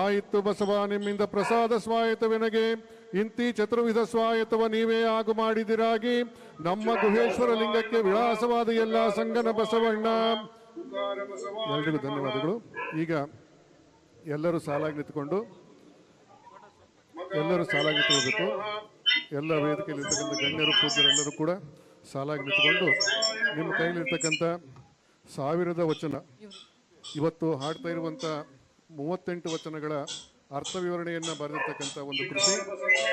ಆಯಿತ್ತು ಬಸವ ನಿಮ್ಮಿಂದ ಪ್ರಸಾದ ಸ್ವಾಯತವೆನಗೆ. ಇಂತಿ ಚತುರ್ವಿಧ ಸ್ವಾಯತವ ನೀವೇ ಆಗು ಮಾಡಿದಿರಾಗಿ ನಮ್ಮ ಗುಹೇಶ್ವರ ಲಿಂಗಕ್ಕೆ ವಿಳಾಸವಾದ ಎಲ್ಲ ಸಂಗನ ಬಸವಣ್ಣ. ಎಲ್ರಿಗೂ ಧನ್ಯವಾದಗಳು. ಈಗ ಎಲ್ಲರೂ ಸಾಲಾಗಿ ನಿಂತ್ಕೊಂಡು ನಿಂತ್ಕೋಬೇಕು. ಎಲ್ಲ ವೇದಿಕೆಯಲ್ಲಿರ್ತಕ್ಕಂಥ ಗಣ್ಯರು ಪೂಜ್ಯರೆಲ್ಲರೂ ಕೂಡ ಸಾಲಾಗಿ ನಿಂತ್ಕೊಂಡು ನಿಮ್ಮ ಕೈಲಿರ್ತಕ್ಕಂಥ 1000 ವಚನ, ಇವತ್ತು ಹಾಡ್ತಾ ಇರುವಂಥ 38 ವಚನಗಳ ಅರ್ಥ ವಿವರಣೆಯನ್ನು ಬರೆದಿರ್ತಕ್ಕಂಥ ಒಂದು ಕೃತಿ.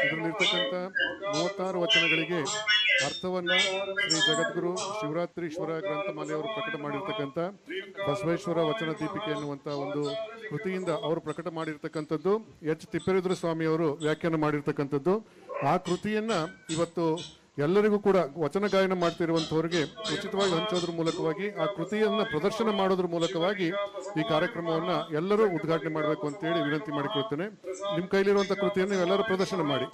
ಇದರಲ್ಲಿರ್ತಕ್ಕಂಥ 36 ವಚನಗಳಿಗೆ ಅರ್ಥವನ್ನು ಶ್ರೀ ಜಗದ್ಗುರು ಶಿವರಾತ್ರೀಶ್ವರ ಗ್ರಂಥಮಾಲೆಯವರು ಪ್ರಕಟ ಮಾಡಿರ್ತಕ್ಕಂಥ ಬಸವೇಶ್ವರ ವಚನ ದೀಪಿಕೆ ಎನ್ನುವಂಥ ಒಂದು ಕೃತಿಯಿಂದ ಅವರು ಪ್ರಕಟ ಮಾಡಿರ್ತಕ್ಕಂಥದ್ದು. ಎಚ್ ತಿಪ್ಪೇರುದ್ರ ಸ್ವಾಮಿಯವರು ವ್ಯಾಖ್ಯಾನ ಮಾಡಿರ್ತಕ್ಕಂಥದ್ದು. ಆ ಕೃತಿಯನ್ನು ಇವತ್ತು ಎಲ್ಲರಿಗೂ ಕೂಡ ವಚನ ಗಾಯನ ಮಾಡ್ತಿರುವಂಥವ್ರಿಗೆ ಉಚಿತವಾಗಿ ಹಂಚೋದ್ರ ಮೂಲಕವಾಗಿ, ಆ ಕೃತಿಯನ್ನು ಪ್ರದರ್ಶನ ಮಾಡೋದ್ರ ಮೂಲಕವಾಗಿ ಈ ಕಾರ್ಯಕ್ರಮವನ್ನು ಎಲ್ಲರೂ ಉದ್ಘಾಟನೆ ಮಾಡಬೇಕು ಅಂತೇಳಿ ವಿನಂತಿ ಮಾಡಿಕೊಳ್ತೇನೆ. ನಿಮ್ಮ ಕೈಲಿರುವಂಥ ಕೃತಿಯನ್ನು ಎಲ್ಲರೂ ಪ್ರದರ್ಶನ ಮಾಡಿ.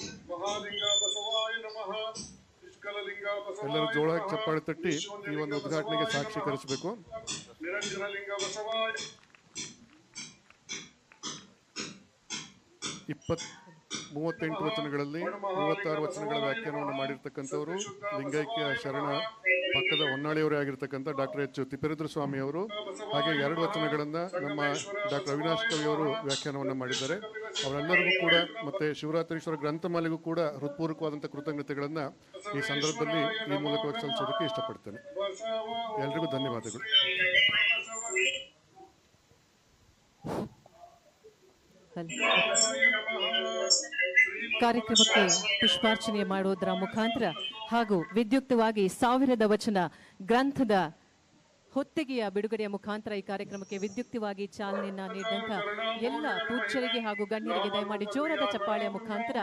ಎಲ್ಲರೂ ಜೋಳ ಹಾಕಿ ಚಪ್ಪಾಳೆ ತಟ್ಟಿ ಈ ಒಂದು ಉದ್ಘಾಟನೆಗೆ ಸಾಕ್ಷೀಕರಿಸಬೇಕು. 38 ವಚನಗಳಲ್ಲಿ 36 ವಚನಗಳ ವ್ಯಾಖ್ಯಾನವನ್ನು ಮಾಡಿರ್ತಕ್ಕಂಥವರು ಲಿಂಗೈಕ್ಯ ಶರಣ ಪಕ್ಕದ ಹೊನ್ನಾಳಿಯವರೇ ಆಗಿರ್ತಕ್ಕಂಥ ಡಾಕ್ಟರ್ ಎಚ್ ತಿಪ್ಪೇರುದ್ರ ಸ್ವಾಮಿ ಅವರು. ಹಾಗೆ 2 ವಚನಗಳನ್ನು ನಮ್ಮ ಡಾಕ್ಟರ್ ಅವಿನಾಶ್ ಕವಿಯವರು ವ್ಯಾಖ್ಯಾನವನ್ನು ಮಾಡಿದ್ದಾರೆ. ಅವರೆಲ್ಲರಿಗೂ ಕೂಡ ಮತ್ತೆ ಶಿವರಾತ್ರೀಶ್ವರ ಗ್ರಂಥಮಾಲೆಗೂ ಕೂಡ ಹೃತ್ಪೂರ್ವಕವಾದಂಥ ಕೃತಜ್ಞತೆಗಳನ್ನು ಈ ಸಂದರ್ಭದಲ್ಲಿ ಈ ಮೂಲಕವಾಗಿ ಸಲ್ಲಿಸೋದಕ್ಕೆ ಇಷ್ಟಪಡ್ತೇನೆ. ಎಲ್ರಿಗೂ ಧನ್ಯವಾದಗಳು. ಕಾರ್ಯಕ್ರಮಕ್ಕೆ ಪುಷ್ಪಾರ್ಚನೆ ಮಾಡುವುದರ ಮುಖಾಂತರ ಹಾಗೂ ವಿದ್ಯುಕ್ತವಾಗಿ 1000 ವಚನ ಗ್ರಂಥದ ಹೊತ್ತಿಗೆಯ ಬಿಡುಗಡೆಯ ಮುಖಾಂತರ ಈ ಕಾರ್ಯಕ್ರಮಕ್ಕೆ ವಿದ್ಯುಕ್ತವಾಗಿ ಚಾಲನೆಯನ್ನ ನೀಡಿದಂತ ಎಲ್ಲ ಪೂಜ್ಯರಿಗೆ ಹಾಗೂ ಗಣ್ಯರಿಗೆ ದಯಮಾಡಿ ಜೋರಾದ ಚಪ್ಪಾಳೆಯ ಮುಖಾಂತರ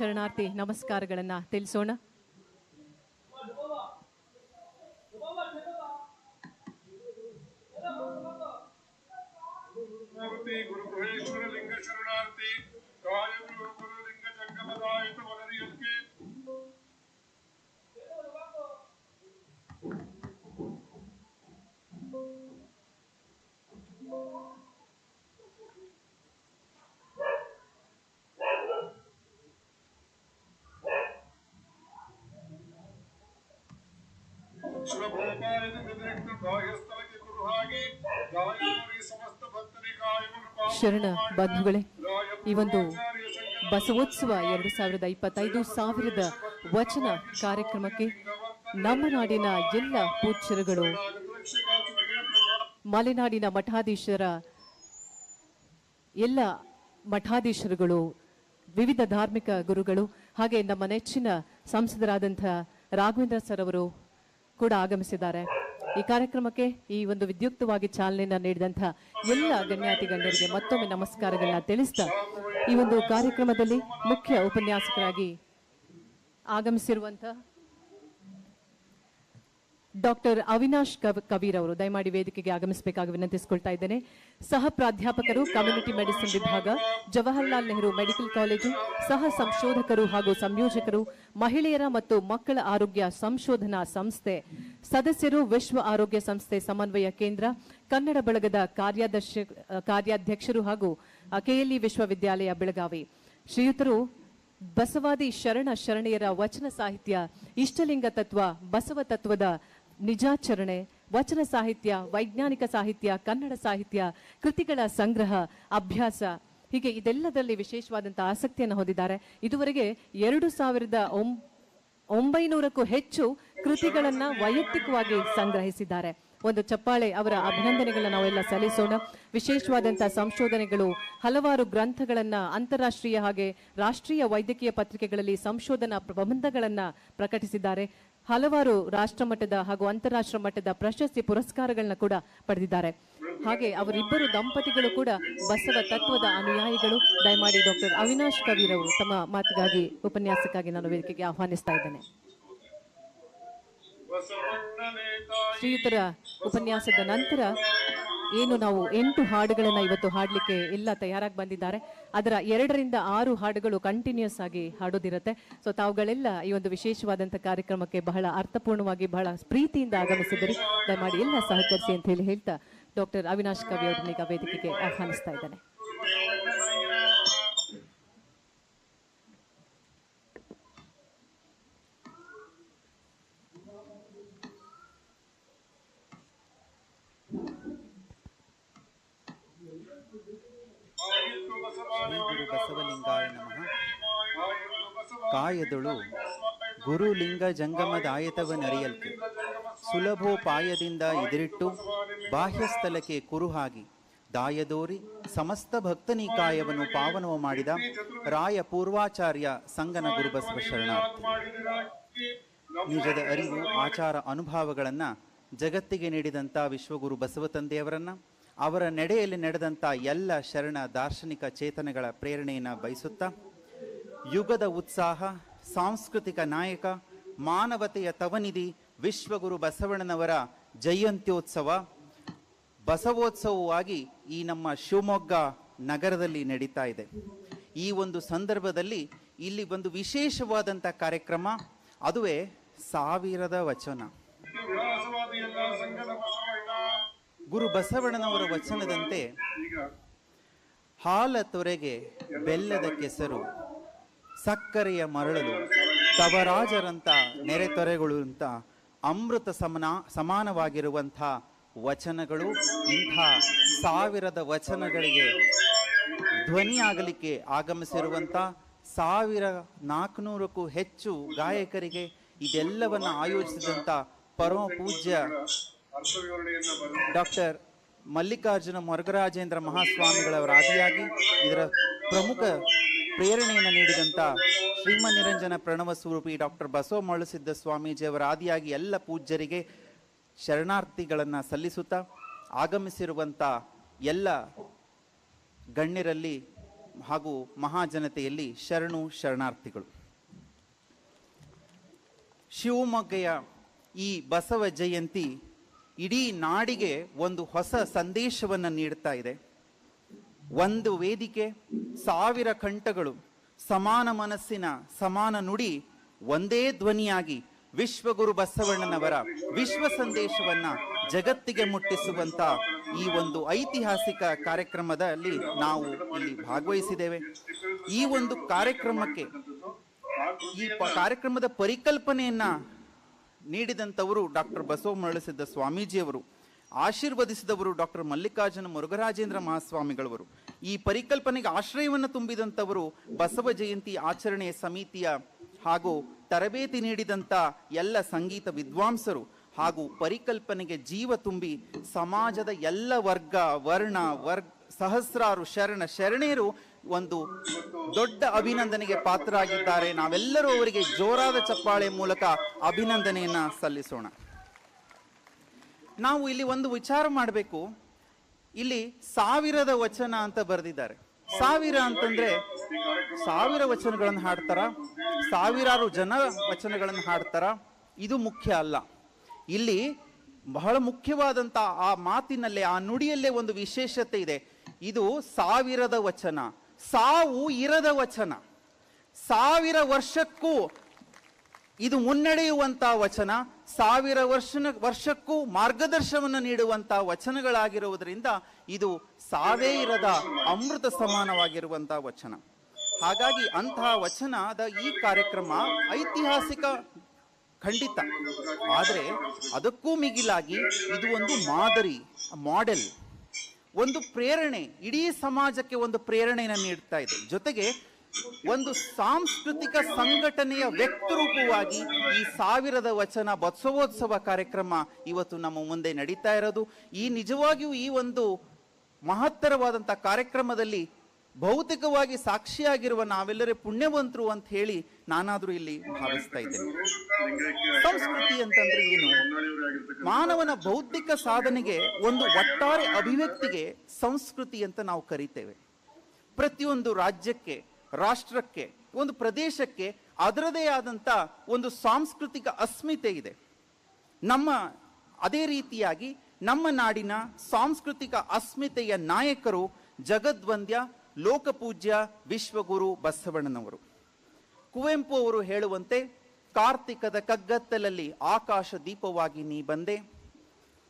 ಶರಣಾರ್ಥಿ ನಮಸ್ಕಾರಗಳನ್ನ ತಿಳಿಸೋಣ. ಗುರು ಗುಹೇಶ್ವರ ಲಿಂಗ ಶರಣಾರ್ಥಿ ಕಾಯ ಗುರು ಲಿಂಗ ಜಂಗಮದಾಯಿತ ವನರಿಯಕ್ಕೆ ಶರಣ ಬಂಧುಗಳೇ, ಈ ಒಂದು ಬಸವೋತ್ಸವ 2025 1000 ವಚನ ಕಾರ್ಯಕ್ರಮಕ್ಕೆ ನಮ್ಮ ನಾಡಿನ ಎಲ್ಲ ಪೂಜ್ಯರುಗಳು, ಮಲೆನಾಡಿನ ಎಲ್ಲ ಮಠಾಧೀಶರುಗಳು, ವಿವಿಧ ಧಾರ್ಮಿಕ ಗುರುಗಳು, ಹಾಗೆ ನಮ್ಮ ನೆಚ್ಚಿನ ಸಂಸದರಾದಂಥ ರಾಘವೇಂದ್ರ ಸರ್ ಅವರು ಕೂಡ ಆಗಮಿಸಿದ್ದಾರೆ. ಈ ಕಾರ್ಯಕ್ರಮಕ್ಕೆ ಈ ಒಂದು ವಿದ್ಯುಕ್ತವಾಗಿ ಚಾಲನೆಯನ್ನ ನೀಡಿದಂಥ ಎಲ್ಲ ಗಣ್ಯಾತಿ ಗಣ್ಯರಿಗೆ ಮತ್ತೊಮ್ಮೆ ನಮಸ್ಕಾರಗಳನ್ನ ತಿಳಿಸ್ತಾ, ಈ ಒಂದು ಕಾರ್ಯಕ್ರಮದಲ್ಲಿ ಮುಖ್ಯ ಉಪನ್ಯಾಸಕರಾಗಿ ಆಗಮಿಸಿರುವಂಥ ಡಾಕ್ಟರ್ ಅವಿನಾಶ್ ಕವೀರ್ ಅವರು ದಯಮಾಡಿ ವೇದಿಕೆಗೆ ಆಗಮಿಸಬೇಕಾಗಿ ವಿನಂತಿಸಿಕೊಳ್ತಾ ಇದ್ದೇನೆ. ಸಹ ಪ್ರಾಧ್ಯಾಪಕರು, ಕಮ್ಯುನಿಟಿ ಮೆಡಿಸಿನ್ ವಿಭಾಗ, ಜವಾಹರ್ಲಾಲ್ ನೆಹರು ಮೆಡಿಕಲ್ ಕಾಲೇಜು, ಸಹ ಸಂಶೋಧಕರು ಹಾಗೂ ಸಂಯೋಜಕರು, ಮಹಿಳೆಯರ ಮತ್ತು ಮಕ್ಕಳ ಆರೋಗ್ಯ ಸಂಶೋಧನಾ ಸಂಸ್ಥೆ ಸದಸ್ಯರು, ವಿಶ್ವ ಆರೋಗ್ಯ ಸಂಸ್ಥೆ ಸಮನ್ವಯ ಕೇಂದ್ರ, ಕನ್ನಡ ಬಳಗದ ಕಾರ್ಯಾಧ್ಯಕ್ಷರು ಹಾಗೂ ಕೆಎಲ್ಇ ವಿಶ್ವವಿದ್ಯಾಲಯ ಬೆಳಗಾವಿ. ಶ್ರೀಯುತರು ಬಸವಾದಿ ಶರಣೆಯರ ವಚನ ಸಾಹಿತ್ಯ, ಇಷ್ಟಲಿಂಗ ತತ್ವ, ಬಸವ ತತ್ವದ ನಿಜಾಚರಣೆ, ವಚನ ಸಾಹಿತ್ಯ, ವೈಜ್ಞಾನಿಕ ಸಾಹಿತ್ಯ, ಕನ್ನಡ ಸಾಹಿತ್ಯ, ಕೃತಿಗಳ ಸಂಗ್ರಹ, ಅಭ್ಯಾಸ, ಹೀಗೆ ಇದೆಲ್ಲದರಲ್ಲಿ ವಿಶೇಷವಾದಂತಹ ಆಸಕ್ತಿಯನ್ನು ಹೊಂದಿದ್ದಾರೆ. ಇದುವರೆಗೆ 2900ಕ್ಕೂ ಹೆಚ್ಚು ಕೃತಿಗಳನ್ನ ವೈಯಕ್ತಿಕವಾಗಿ ಸಂಗ್ರಹಿಸಿದ್ದಾರೆ. ಒಂದು ಚಪ್ಪಾಳೆ ಅವರ ಅಭಿನಂದನೆಗಳನ್ನ ನಾವೆಲ್ಲ ಸಲ್ಲಿಸೋಣ. ವಿಶೇಷವಾದಂತಹ ಸಂಶೋಧನೆಗಳು, ಹಲವಾರು ಗ್ರಂಥಗಳನ್ನ ಅಂತಾರಾಷ್ಟ್ರೀಯ ಹಾಗೆ ರಾಷ್ಟ್ರೀಯ ವೈದ್ಯಕೀಯ ಪತ್ರಿಕೆಗಳಲ್ಲಿ ಸಂಶೋಧನಾ ಪ್ರಬಂಧಗಳನ್ನ ಪ್ರಕಟಿಸಿದ್ದಾರೆ. ಹಲವಾರು ರಾಷ್ಟ್ರಮಟ್ಟದ ಹಾಗೂ ಅಂತಾರಾಷ್ಟ್ರ ಮಟ್ಟದ ಪ್ರಶಸ್ತಿ ಪುರಸ್ಕಾರಗಳನ್ನ ಕೂಡ ಪಡೆದಿದ್ದಾರೆ. ಹಾಗೆ ಅವರಿಬ್ಬರು ದಂಪತಿಗಳು ಕೂಡ ಬಸವ ತತ್ವದ ಅನುಯಾಯಿಗಳು. ದಯಮಾಡಿ ಡಾಕ್ಟರ್ ಅವಿನಾಶ್ ಕವೀರ್ ಅವರು ತಮ್ಮ ಮಾತಿಗಾಗಿ, ಉಪನ್ಯಾಸಕ್ಕಾಗಿ ನಾನು ವೇದಿಕೆಗೆ ಆಹ್ವಾನಿಸ್ತಾ ಇದ್ದೇನೆ. ಶ್ರೀಯುತರ ಉಪನ್ಯಾಸದ ನಂತರ ಏನು ನಾವು 8 ಹಾಡುಗಳನ್ನ ಇವತ್ತು ಹಾಡಲಿಕ್ಕೆ ಎಲ್ಲ ತಯಾರಾಗಿ ಬಂದಿದ್ದಾರೆ. ಅದರ 2 ರಿಂದ 6 ಹಾಡುಗಳು ಕಂಟಿನ್ಯೂಸ್ ಆಗಿ ಹಾಡೋದಿರುತ್ತೆ. ಸೊ ತಾವುಗಳೆಲ್ಲ ಈ ಒಂದು ವಿಶೇಷವಾದಂಥ ಕಾರ್ಯಕ್ರಮಕ್ಕೆ ಬಹಳ ಅರ್ಥಪೂರ್ಣವಾಗಿ, ಬಹಳ ಪ್ರೀತಿಯಿಂದ ಆಗಮಿಸಿದರೆ ದಯಮಾಡಿ ಎಲ್ಲ ಸಹಕರಿಸಿ ಅಂತ ಹೇಳ್ತಾ ಡಾಕ್ಟರ್ ಅವಿನಾಶ್ ಕವಿ ಅವರನ್ನೀಗ ವೇದಿಕೆಗೆ ಆಹ್ವಾನಿಸ್ತಾ ಇದ್ದೇನೆ. ಬಸವಲಿಂಗಾಯ ನಮಃ. ಕಾಯದೊಳು ಗುರುಲಿಂಗ ಜಂಗಮದಾಯತವನರಿಯಲ್ಕೆ ಸುಲಭೋಪಾಯದಿಂದ ಎದುರಿಟ್ಟು ಬಾಹ್ಯಸ್ಥಲಕ್ಕೆ ಕುರುಹಾಗಿ ದಾಯದೋರಿ ಸಮಸ್ತ ಭಕ್ತನಿಕಾಯವನ್ನು ಪಾವನವ ಮಾಡಿದ ರಾಯ ಪೂರ್ವಾಚಾರ್ಯ ಸಂಗನ ಗುರುಬಸವ ಶರಣಾರ್ಥಿ. ನಿಜದ ಅರಿವು ಆಚಾರ ಅನುಭವಗಳನ್ನು ಜಗತ್ತಿಗೆ ನೀಡಿದಂಥ ವಿಶ್ವಗುರು ಬಸವ ತಂದೆಯವರನ್ನ, ಅವರ ನಡೆಯಲ್ಲಿ ನಡೆದಂಥ ಎಲ್ಲ ಶರಣ ದಾರ್ಶನಿಕ ಚೇತನಗಳ ಪ್ರೇರಣೆಯನ್ನು ಬಯಸುತ್ತಾ, ಯುಗದ ಉತ್ಸಾಹ, ಸಾಂಸ್ಕೃತಿಕ ನಾಯಕ, ಮಾನವತೆಯ ತವನಿಧಿ ವಿಶ್ವಗುರು ಬಸವಣ್ಣನವರ ಜಯಂತ್ಯೋತ್ಸವ ಬಸವೋತ್ಸವವಾಗಿ ಈ ನಮ್ಮ ಶಿವಮೊಗ್ಗ ನಗರದಲ್ಲಿ ನಡೀತಾ ಇದೆ. ಈ ಒಂದು ಸಂದರ್ಭದಲ್ಲಿ ಇಲ್ಲಿ ಒಂದು ವಿಶೇಷವಾದಂಥ ಕಾರ್ಯಕ್ರಮ, ಅದುವೇ ಸಾವಿರದ ವಚನ. ಗುರು ಬಸವಣ್ಣನವರ ವಚನದಂತೆ ಹಾಲ ತೊರೆಗೆ ಬೆಲ್ಲದ ಕೆಸರು, ಸಕ್ಕರೆಯ ಮರಳಲು ತವರಾಜರಂತ ನೆರೆತೊರೆಗಳು ಅಂತ ಅಮೃತ ಸಮಾನವಾಗಿರುವಂಥ ವಚನಗಳು. ಇಂಥ ಸಾವಿರದ ವಚನಗಳಿಗೆ ಧ್ವನಿಯಾಗಲಿಕ್ಕೆ ಆಗಮಿಸಿರುವಂಥ 1400ಕ್ಕೂ ಹೆಚ್ಚು ಗಾಯಕರಿಗೆ ಇದೆಲ್ಲವನ್ನ ಆಯೋಜಿಸಿದಂಥ ಪರಮ ಪೂಜ್ಯ ಡಾಕ್ಟರ್ ಮಲ್ಲಿಕಾರ್ಜುನ ಮೊರಗರಾಜೇಂದ್ರ ಮಹಾಸ್ವಾಮಿಗಳವರ ಆದಿಯಾಗಿ ಇದರ ಪ್ರಮುಖ ಪ್ರೇರಣೆಯನ್ನು ನೀಡಿದಂಥ ಶ್ರೀಮನ್ನಿರಂಜನ ಪ್ರಣವ ಸ್ವರೂಪಿ ಡಾಕ್ಟರ್ ಬಸವ ಮರುಳಸಿದ್ದ ಸ್ವಾಮೀಜಿಯವರ ಆದಿಯಾಗಿ ಎಲ್ಲ ಪೂಜ್ಯರಿಗೆ ಶರಣಾರ್ಥಿಗಳನ್ನು ಸಲ್ಲಿಸುತ್ತಾ, ಆಗಮಿಸಿರುವಂಥ ಎಲ್ಲ ಗಣ್ಯರಲ್ಲಿ ಹಾಗೂ ಮಹಾಜನತೆಯಲ್ಲಿ ಶರಣಾರ್ಥಿಗಳು. ಶಿವಮೊಗ್ಗೆಯ ಈ ಬಸವ ಜಯಂತಿ ಇಡೀ ನಾಡಿಗೆ ಒಂದು ಹೊಸ ಸಂದೇಶವನ್ನು ನೀಡ್ತಾ ಇದೆ. ಒಂದು ವೇದಿಕೆ, 1000 ಕಂಠಗಳು, ಸಮಾನ ಮನಸ್ಸಿನ ಸಮಾನ ನುಡಿ, ಒಂದೇ ಧ್ವನಿಯಾಗಿ ವಿಶ್ವಗುರು ಬಸವಣ್ಣನವರ ವಿಶ್ವ ಸಂದೇಶವನ್ನ ಜಗತ್ತಿಗೆ ಮುಟ್ಟಿಸುವಂತ ಈ ಒಂದು ಐತಿಹಾಸಿಕ ಕಾರ್ಯಕ್ರಮದಲ್ಲಿ ನಾವು ಇಲ್ಲಿ ಭಾಗವಹಿಸಿದ್ದೇವೆ. ಈ ಒಂದು ಕಾರ್ಯಕ್ರಮಕ್ಕೆ, ಈ ಕಾರ್ಯಕ್ರಮದ ಪರಿಕಲ್ಪನೆಯನ್ನ ನೀಡಿದಂಥವರು ಡಾಕ್ಟರ್ ಬಸವ ಮರುಳಸಿದ್ದ ಸ್ವಾಮೀಜಿಯವರು, ಆಶೀರ್ವದಿಸಿದವರು ಡಾಕ್ಟರ್ ಮಲ್ಲಿಕಾರ್ಜುನ ಮೊರಗರಾಜೇಂದ್ರ ಮಹಾಸ್ವಾಮಿಗಳವರು, ಈ ಪರಿಕಲ್ಪನೆಗೆ ಆಶ್ರಯವನ್ನು ತುಂಬಿದಂಥವರು ಬಸವ ಜಯಂತಿ ಆಚರಣೆಯ ಸಮಿತಿಯ ಹಾಗೂ ತರಬೇತಿ ನೀಡಿದಂಥ ಎಲ್ಲ ಸಂಗೀತ ವಿದ್ವಾಂಸರು, ಹಾಗೂ ಪರಿಕಲ್ಪನೆಗೆ ಜೀವ ತುಂಬಿ ಸಮಾಜದ ಎಲ್ಲ ವರ್ಣ ಸಹಸ್ರಾರು ಶರಣೆಯರು ಒಂದು ದೊಡ್ಡ ಅಭಿನಂದನೆಗೆ ಪಾತ್ರರಾಗಿದ್ದಾರೆ. ನಾವೆಲ್ಲರೂ ಅವರಿಗೆ ಜೋರಾದ ಚಪ್ಪಾಳೆ ಮೂಲಕ ಅಭಿನಂದನೆಯನ್ನ ಸಲ್ಲಿಸೋಣ. ನಾವು ಇಲ್ಲಿ ಒಂದು ವಿಚಾರ ಮಾಡಬೇಕು. ಇಲ್ಲಿ 1000 ವಚನ ಅಂತ ಬರೆದಿದ್ದಾರೆ. 1000 ಅಂತಂದ್ರೆ 1000 ವಚನಗಳನ್ನು ಹಾಡ್ತಾರ, ಸಾವಿರಾರು ಜನ ವಚನಗಳನ್ನು ಹಾಡ್ತಾರ, ಇದು ಮುಖ್ಯ ಅಲ್ಲ. ಇಲ್ಲಿ ಬಹಳ ಮುಖ್ಯವಾದಂತ ಆ ಮಾತಿನಲ್ಲೇ, ಆ ನುಡಿಯಲ್ಲೇ ಒಂದು ವಿಶೇಷತೆ ಇದೆ. ಇದು 1000 ವಚನ, ಸಾವು ಇರದ ವಚನ, 1000 ವರ್ಷಕ್ಕೂ ಇದು ಮುನ್ನಡೆಯುವಂತ ವಚನ, 1000 ವರ್ಷಕ್ಕೂ ಮಾರ್ಗದರ್ಶನವನ್ನು ನೀಡುವಂತ ವಚನಗಳಾಗಿರುವುದರಿಂದ ಇದು ಸಾವೇ ಇರದ ಅಮೃತ ಸಮಾನವಾಗಿರುವಂತ ವಚನ. ಹಾಗಾಗಿ ಅಂತಹ ವಚನದ ಈ ಕಾರ್ಯಕ್ರಮ ಐತಿಹಾಸಿಕ ಖಂಡಿತ, ಆದರೆ ಅದಕ್ಕೂ ಮಿಗಿಲಾಗಿ ಇದು ಒಂದು ಮಾದರಿ, ಮಾಡೆಲ್, ಒಂದು ಪ್ರೇರಣೆ, ಇಡೀ ಸಮಾಜಕ್ಕೆ ಒಂದು ಪ್ರೇರಣೆಯನ್ನು ನೀಡ್ತಾ ಇದೆ. ಜೊತೆಗೆ ಒಂದು ಸಾಂಸ್ಕೃತಿಕ ಸಂಘಟನೆಯ ವ್ಯಕ್ತರೂಪವಾಗಿ ಈ 1000 ವಚನ ಬಸವೋತ್ಸವ ಕಾರ್ಯಕ್ರಮ ಇವತ್ತು ನಮ್ಮ ಮುಂದೆ ನಡೀತಾ ಇರೋದು. ಈ ನಿಜವಾಗಿಯೂ ಈ ಒಂದು ಮಹತ್ತರವಾದಂಥ ಕಾರ್ಯಕ್ರಮದಲ್ಲಿ ಭೌತಿಕವಾಗಿ ಸಾಕ್ಷಿಯಾಗಿರುವ ನಾವೆಲ್ಲರೇ ಪುಣ್ಯವಂತರು ಅಂತ ಹೇಳಿ ನಾನಾದ್ರೂ ಇಲ್ಲಿ ಭಾವಿಸ್ತಾ ಇದ್ದೇನೆ. ಸಂಸ್ಕೃತಿ ಅಂತಂದ್ರೆ ಏನು? ಮಾನವನ ಬೌದ್ಧಿಕ ಸಾಧನೆಗೆ, ಒಂದು ಒಟ್ಟಾರೆ ಅಭಿವ್ಯಕ್ತಿಗೆ ಸಂಸ್ಕೃತಿ ಅಂತ ನಾವು ಕರಿತೇವೆ. ಪ್ರತಿಯೊಂದು ರಾಜ್ಯಕ್ಕೆ, ರಾಷ್ಟ್ರಕ್ಕೆ, ಒಂದು ಪ್ರದೇಶಕ್ಕೆ ಅದರದೇ ಆದಂತ ಒಂದು ಸಾಂಸ್ಕೃತಿಕ ಅಸ್ಮಿತೆ ಇದೆ. ಅದೇ ರೀತಿಯಾಗಿ ನಮ್ಮ ನಾಡಿನ ಸಾಂಸ್ಕೃತಿಕ ಅಸ್ಮಿತೆಯ ನಾಯಕರು ಜಗದ್ವಂದ್ಯ ಲೋಕಪೂಜ್ಯ ವಿಶ್ವಗುರು ಬಸವಣ್ಣನವರು. ಕುವೆಂಪು ಅವರು ಹೇಳುವಂತೆ, ಕಾರ್ತಿಕದ ಕಗ್ಗತ್ತಲಲ್ಲಿ ಆಕಾಶ ದೀಪವಾಗಿ ನೀ ಬಂದೆ,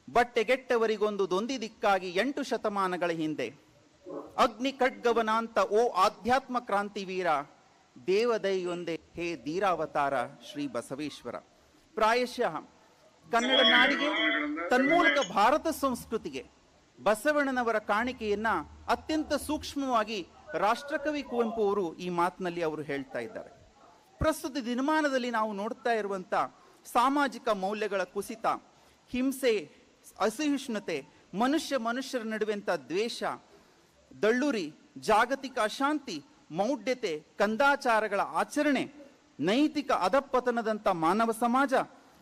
ಬಟ್ಟೆಗೆಟ್ಟವರಿಗೊಂದು ದೊಂದಿದಿಕ್ಕಾಗಿ 8 ಶತಮಾನಗಳ ಹಿಂದೆ, ಅಗ್ನಿ ಖಡ್ಗವನಾಂತ ಓ ಆಧ್ಯಾತ್ಮ ಕ್ರಾಂತಿವೀರ, ದೇವದೈಯೊಂದೇ ಹೇ ಧೀರಾವತಾರ ಶ್ರೀ ಬಸವೇಶ್ವರ. ಪ್ರಾಯಶಃ ಕನ್ನಡ ನಾಡಿಗೆ, ತನ್ಮೂಲಕ ಭಾರತ ಸಂಸ್ಕೃತಿಗೆ ಬಸವಣ್ಣನವರ ಕಾಣಿಕೆಯನ್ನ ಅತ್ಯಂತ ಸೂಕ್ಷ್ಮವಾಗಿ ರಾಷ್ಟ್ರಕವಿ ಕುವೆಂಪು ಅವರು ಈ ಮಾತಿನಲ್ಲಿ ಅವರು ಹೇಳ್ತಾ ಇದ್ದಾರೆ. ಪ್ರಸ್ತುತ ದಿನಮಾನದಲ್ಲಿ ನಾವು ನೋಡ್ತಾ ಇರುವಂತ ಸಾಮಾಜಿಕ ಮೌಲ್ಯಗಳ ಕುಸಿತ, ಹಿಂಸೆ, ಅಸಹಿಷ್ಣುತೆ, ಮನುಷ್ಯರ ನಡುವೆಂತ ದ್ವೇಷ, ದಳ್ಳುರಿ, ಜಾಗತಿಕ ಅಶಾಂತಿ, ಮೌಢ್ಯತೆ, ಕಂದಾಚಾರಗಳ ಆಚರಣೆ, ನೈತಿಕ ಅಧಪತನದಂತ ಮಾನವ ಸಮಾಜ,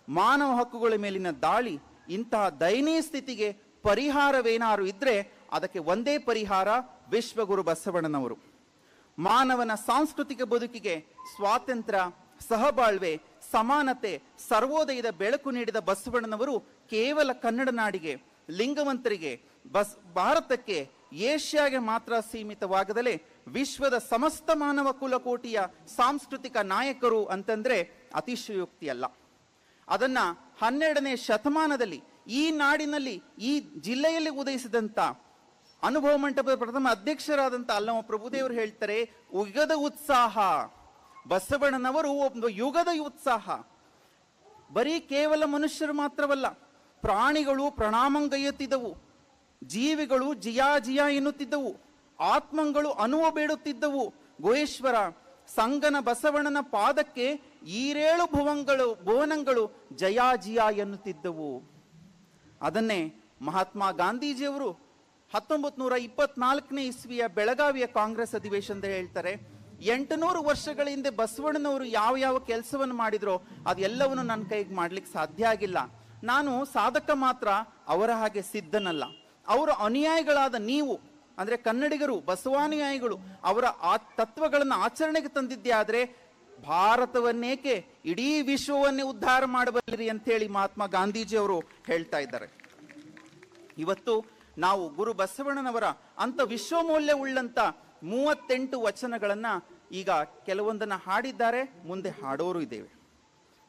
ಮಾನವ ಹಕ್ಕುಗಳ ಮೇಲಿನ ದಾಳಿ, ಇಂತಹ ದಯನೀಯ ಸ್ಥಿತಿಗೆ ಪರಿಹಾರವೇನಾರು ಇದ್ರೆ ಅದಕ್ಕೆ ಒಂದೇ ಪರಿಹಾರ, ವಿಶ್ವಗುರು ಬಸವಣ್ಣನವರು. ಮಾನವನ ಸಾಂಸ್ಕೃತಿಕ ಬದುಕಿಗೆ ಸ್ವಾತಂತ್ರ್ಯ, ಸಹಬಾಳ್ವೆ, ಸಮಾನತೆ, ಸರ್ವೋದಯದ ಬೆಳಕು ನೀಡಿದ ಬಸವಣ್ಣನವರು ಕೇವಲ ಕನ್ನಡ ನಾಡಿಗೆ, ಲಿಂಗವಂತರಿಗೆ, ಭಾರತಕ್ಕೆ, ಏಷ್ಯಾಗೆ ಮಾತ್ರ ಸೀಮಿತವಾಗದಲೇ ವಿಶ್ವದ ಸಮಸ್ತ ಮಾನವ ಕುಲಕೋಟಿಯ ಸಾಂಸ್ಕೃತಿಕ ನಾಯಕರು ಅಂತಂದ್ರೆ ಅತಿಶಯೋಕ್ತಿಯಲ್ಲ. ಅದನ್ನ 12ನೇ ಶತಮಾನದಲ್ಲಿ ಈ ನಾಡಿನಲ್ಲಿ, ಈ ಜಿಲ್ಲೆಯಲ್ಲಿ ಉದಯಿಸಿದಂತ ಅನುಭವ ಮಂಟಪದ ಪ್ರಥಮ ಅಧ್ಯಕ್ಷರಾದಂತ ಅಲ್ಲಮ ಪ್ರಭುದೇವರು ಹೇಳ್ತಾರೆ, ಯುಗದ ಉತ್ಸಾಹ. ಬಸವಣ್ಣನವರು ಒಂದು ಯುಗದ ಉತ್ಸಾಹ. ಬರೀ ಕೇವಲ ಮನುಷ್ಯರು ಮಾತ್ರವಲ್ಲ, ಪ್ರಾಣಿಗಳು ಪ್ರಣಾಮಂಗೈಯುತ್ತಿದ್ದವು, ಜೀವಿಗಳು ಜಿಯಾ ಜಿಯಾ ಎನ್ನುತ್ತಿದ್ದವು, ಆತ್ಮಗಳು ಅನುವ ಬೇಡುತ್ತಿದ್ದವು. ಗುಹೇಶ್ವರ ಸಂಗನ ಬಸವಣ್ಣನ ಪಾದಕ್ಕೆ ಈರೇಳು ಭುವನಗಳು ಜಯಾ ಜಿಯಾ ಎನ್ನುತ್ತಿದ್ದವು. ಅದನ್ನೇ ಮಹಾತ್ಮ ಗಾಂಧೀಜಿಯವರು 1924ನೇ ಇಸ್ವಿಯ ಬೆಳಗಾವಿಯ ಕಾಂಗ್ರೆಸ್ ಅಧಿವೇಶನದಲ್ಲಿ ಹೇಳ್ತಾರೆ, 800 ವರ್ಷಗಳ ಹಿಂದೆ ಬಸವಣ್ಣನವರು ಯಾವ ಕೆಲಸವನ್ನು ಮಾಡಿದ್ರೋ ಅದೆಲ್ಲವನ್ನು ನನ್ನ ಕೈಗೆ ಮಾಡ್ಲಿಕ್ಕೆ ಸಾಧ್ಯ ಆಗಿಲ್ಲ. ನಾನು ಸಾಧಕ ಮಾತ್ರ, ಅವರ ಹಾಗೆ ಸಿದ್ಧನಲ್ಲ. ಅವರ ಅನುಯಾಯಿಗಳಾದ ನೀವು ಅಂದ್ರೆ ಕನ್ನಡಿಗರು, ಬಸವಾನುಯಾಯಿಗಳು, ಅವರ ತತ್ವಗಳನ್ನು ಆಚರಣೆಗೆ ತಂದಿದ್ದೇ ಆದ್ರೆ ಭಾರತವನ್ನೇಕೆ ಇಡೀ ವಿಶ್ವವನ್ನೇ ಉದ್ಧಾರ ಮಾಡಬಲ್ಲಿರಿ ಅಂತೇಳಿ ಮಹಾತ್ಮ ಗಾಂಧೀಜಿ ಅವರು ಹೇಳ್ತಾ ಇದ್ದಾರೆ. ಇವತ್ತು ನಾವು ಗುರು ಬಸವಣ್ಣನವರ ಅಂತ ವಿಶ್ವಮೌಲ್ಯ ಉಳ್ಳಂತ 38 ವಚನಗಳನ್ನ ಈಗ ಕೆಲವೊಂದನ್ನ ಹಾಡಿದ್ದಾರೆ, ಮುಂದೆ ಹಾಡೋರು ಇದ್ದೇವೆ.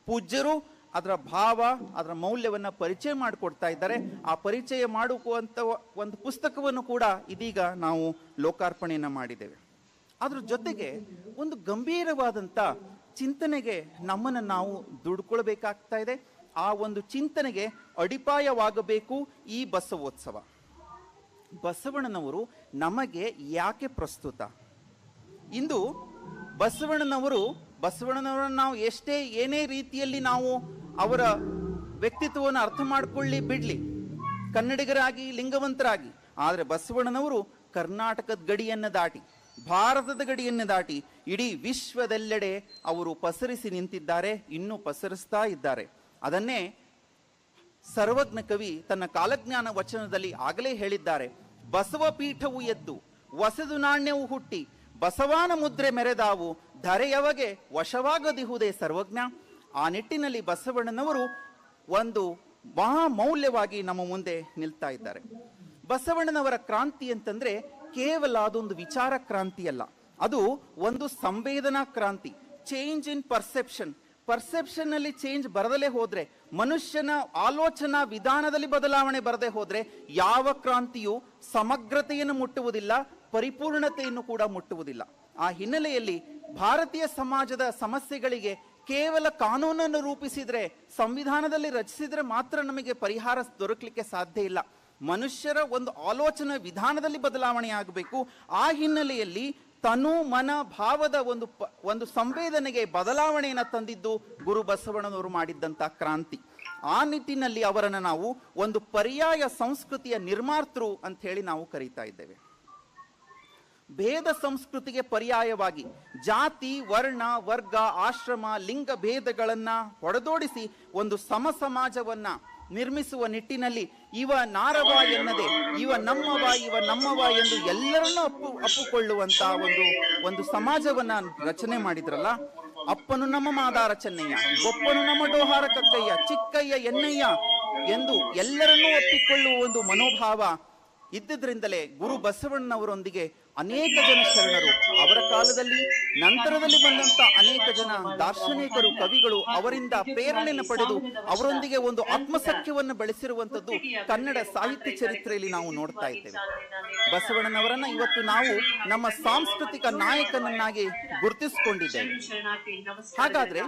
ಪೂಜ್ಯರು ಅದರ ಭಾವ, ಅದರ ಮೌಲ್ಯವನ್ನ ಪರಿಚಯ ಮಾಡಿಕೊಡ್ತಾ ಇದ್ದಾರೆ. ಆ ಪರಿಚಯ ಮಾಡುವಂತ ಒಂದು ಪುಸ್ತಕವನ್ನು ಕೂಡ ಇದೀಗ ನಾವು ಲೋಕಾರ್ಪಣೆಯನ್ನ ಮಾಡಿದ್ದೇವೆ. ಅದ್ರ ಜೊತೆಗೆ ಒಂದು ಗಂಭೀರವಾದಂತ ಚಿಂತನೆಗೆ ನಮ್ಮನ್ನು ನಾವು ದುಡ್ಕೊಳ್ಬೇಕಾಗ್ತಾ ಇದೆ. ಆ ಒಂದು ಚಿಂತನೆಗೆ ಅಡಿಪಾಯವಾಗಬೇಕು ಈ ಬಸವೋತ್ಸವ. ಬಸವಣ್ಣನವರು ನಮಗೆ ಯಾಕೆ ಪ್ರಸ್ತುತ? ಇಂದು ಬಸವಣ್ಣನವರನ್ನು ನಾವು ಏನೇ ರೀತಿಯಲ್ಲಿ ನಾವು ಅವರ ವ್ಯಕ್ತಿತ್ವವನ್ನು ಅರ್ಥ ಮಾಡ್ಕೊಳ್ಳಿ ಬಿಡ್ಲಿ, ಕನ್ನಡಿಗರಾಗಿ, ಲಿಂಗವಂತರಾಗಿ, ಆದರೆ ಬಸವಣ್ಣನವರು ಕರ್ನಾಟಕದ ಗಡಿಯನ್ನು ದಾಟಿ, ಭಾರತದ ಗಡಿಯನ್ನು ದಾಟಿ ಇಡೀ ವಿಶ್ವದೆಲ್ಲೆಡೆ ಅವರು ಪಸರಿಸಿ ನಿಂತಿದ್ದಾರೆ, ಇನ್ನೂ ಪಸರಿಸ್ತಾ ಇದ್ದಾರೆ. ಅದನ್ನೇ ಸರ್ವಜ್ಞ ಕವಿ ತನ್ನ ಕಾಲಜ್ಞಾನ ವಚನದಲ್ಲಿ ಆಗಲೇ ಹೇಳಿದ್ದಾರೆ, ಬಸವ ಪೀಠವು ಎದ್ದು ವಸದು ನಾಣ್ಯವು ಹುಟ್ಟಿ ಬಸವಾನ ಮುದ್ರೆ ಮೆರೆದಾವು ಧರೆಯವಗೆ ವಶವಾಗದಿಹುದೇ ಸರ್ವಜ್ಞ. ಆ ನಿಟ್ಟಿನಲ್ಲಿ ಬಸವಣ್ಣನವರು ಒಂದು ಮಹಾ ಮೌಲ್ಯವಾಗಿ ನಮ್ಮ ಮುಂದೆ ನಿಲ್ತಾ ಇದ್ದಾರೆ. ಬಸವಣ್ಣನವರ ಕ್ರಾಂತಿ ಅಂತಂದ್ರೆ ಕೇವಲ ಅದೊಂದು ವಿಚಾರ ಕ್ರಾಂತಿ ಅಲ್ಲ, ಅದು ಒಂದು ಸಂವೇದನಾ ಕ್ರಾಂತಿ. ಚೇಂಜ್ ಇನ್ ಪರ್ಸೆಪ್ಷನ್ ಅಲ್ಲಿ ಚೇಂಜ್ ಬರದಲೇ ಹೋದ್ರೆ, ಮನುಷ್ಯನ ಆಲೋಚನಾ ವಿಧಾನದಲ್ಲಿ ಬದಲಾವಣೆ ಬರದೇ ಹೋದ್ರೆ ಯಾವ ಕ್ರಾಂತಿಯು ಸಮಗ್ರತೆಯನ್ನು ಮುಟ್ಟುವುದಿಲ್ಲ, ಪರಿಪೂರ್ಣತೆಯನ್ನು ಕೂಡ ಮುಟ್ಟುವುದಿಲ್ಲ. ಆ ಹಿನ್ನೆಲೆಯಲ್ಲಿ ಭಾರತೀಯ ಸಮಾಜದ ಸಮಸ್ಯೆಗಳಿಗೆ ಕೇವಲ ಕಾನೂನನ್ನು ರೂಪಿಸಿದ್ರೆ, ಸಂವಿಧಾನದಲ್ಲಿ ರಚಿಸಿದ್ರೆ ಮಾತ್ರ ನಮಗೆ ಪರಿಹಾರ ದೊರಕಲಿಕ್ಕೆ ಸಾಧ್ಯ ಇಲ್ಲ. ಮನುಷ್ಯರ ಒಂದು ಆಲೋಚನಾ ವಿಧಾನದಲ್ಲಿ ಬದಲಾವಣೆ ಆಗಬೇಕು. ಆ ಹಿನ್ನೆಲೆಯಲ್ಲಿ ತನು ಮನ ಭಾವದ ಒಂದು ಸಂವೇದನೆಗೆ ಬದಲಾವಣೆಯನ್ನು ತಂದಿದ್ದು ಗುರು ಬಸವಣ್ಣನವರು ಮಾಡಿದ್ದಂಥ ಕ್ರಾಂತಿ. ಆ ನಿಟ್ಟಿನಲ್ಲಿ ಅವರನ್ನು ನಾವು ಒಂದು ಪರ್ಯಾಯ ಸಂಸ್ಕೃತಿಯ ನಿರ್ಮಾತೃ ಅಂತ ಹೇಳಿ ನಾವು ಕರೀತಾ ಇದ್ದೇವೆ. ಭೇದ ಸಂಸ್ಕೃತಿಗೆ ಪರ್ಯಾಯವಾಗಿ ಜಾತಿ, ವರ್ಣ, ವರ್ಗ, ಆಶ್ರಮ, ಲಿಂಗ ಭೇದಗಳನ್ನ ಹೊಡೆದೋಡಿಸಿ ಒಂದು ಸಮ ಸಮಾಜವನ್ನ ನಿರ್ಮಿಸುವ ನಿಟ್ಟಿನಲ್ಲಿ ಇವ ನಾರವ ಎನ್ನದೆ ಇವ ನಮ್ಮವ ಎಂದು ಎಲ್ಲರನ್ನೂ ಅಪ್ಪುಕೊಳ್ಳುವಂತ ಒಂದು ಸಮಾಜವನ್ನ ರಚನೆ ಮಾಡಿದ್ರಲ್ಲ. ಅಪ್ಪನು ನಮ್ಮ ಮಾದಾರ ಚೆನ್ನಯ್ಯ, ಒಪ್ಪನು ನಮ್ಮ ಡೋಹಾರ ಕಕ್ಕಯ್ಯ, ಚಿಕ್ಕಯ್ಯ ಎನ್ನಯ್ಯ ಎಂದು ಎಲ್ಲರನ್ನೂ ಒಪ್ಪಿಕೊಳ್ಳುವ ಒಂದು ಮನೋಭಾವ ಇದ್ದುದರಿಂದಲೇ ಗುರು ಬಸವಣ್ಣನವರೊಂದಿಗೆ ಅನೇಕ ಜನ ಶರಣರು, ಅವರ ಕಾಲದಲ್ಲಿ ನಂತರದಲ್ಲಿ ಬಂದಂತ ಅನೇಕ ಜನ ದಾರ್ಶನಿಕರು, ಕವಿಗಳು ಅವರಿಂದ ಪ್ರೇರಣೆಯನ್ನು ಪಡೆದು ಅವರೊಂದಿಗೆ ಒಂದು ಆತ್ಮಸಖ್ಯವನ್ನು ಬೆಳೆಸಿರುವಂತದ್ದು ಕನ್ನಡ ಸಾಹಿತ್ಯ ಚರಿತ್ರೆಯಲ್ಲಿ ನಾವು ನೋಡ್ತಾ ಇದ್ದೇವೆ. ಬಸವಣ್ಣನವರನ್ನ ಇವತ್ತು ನಾವು ನಮ್ಮ ಸಾಂಸ್ಕೃತಿಕ ನಾಯಕನನ್ನಾಗಿ ಗುರುತಿಸಿಕೊಂಡಿದ್ದೇವೆ. ಹಾಗಾದ್ರೆ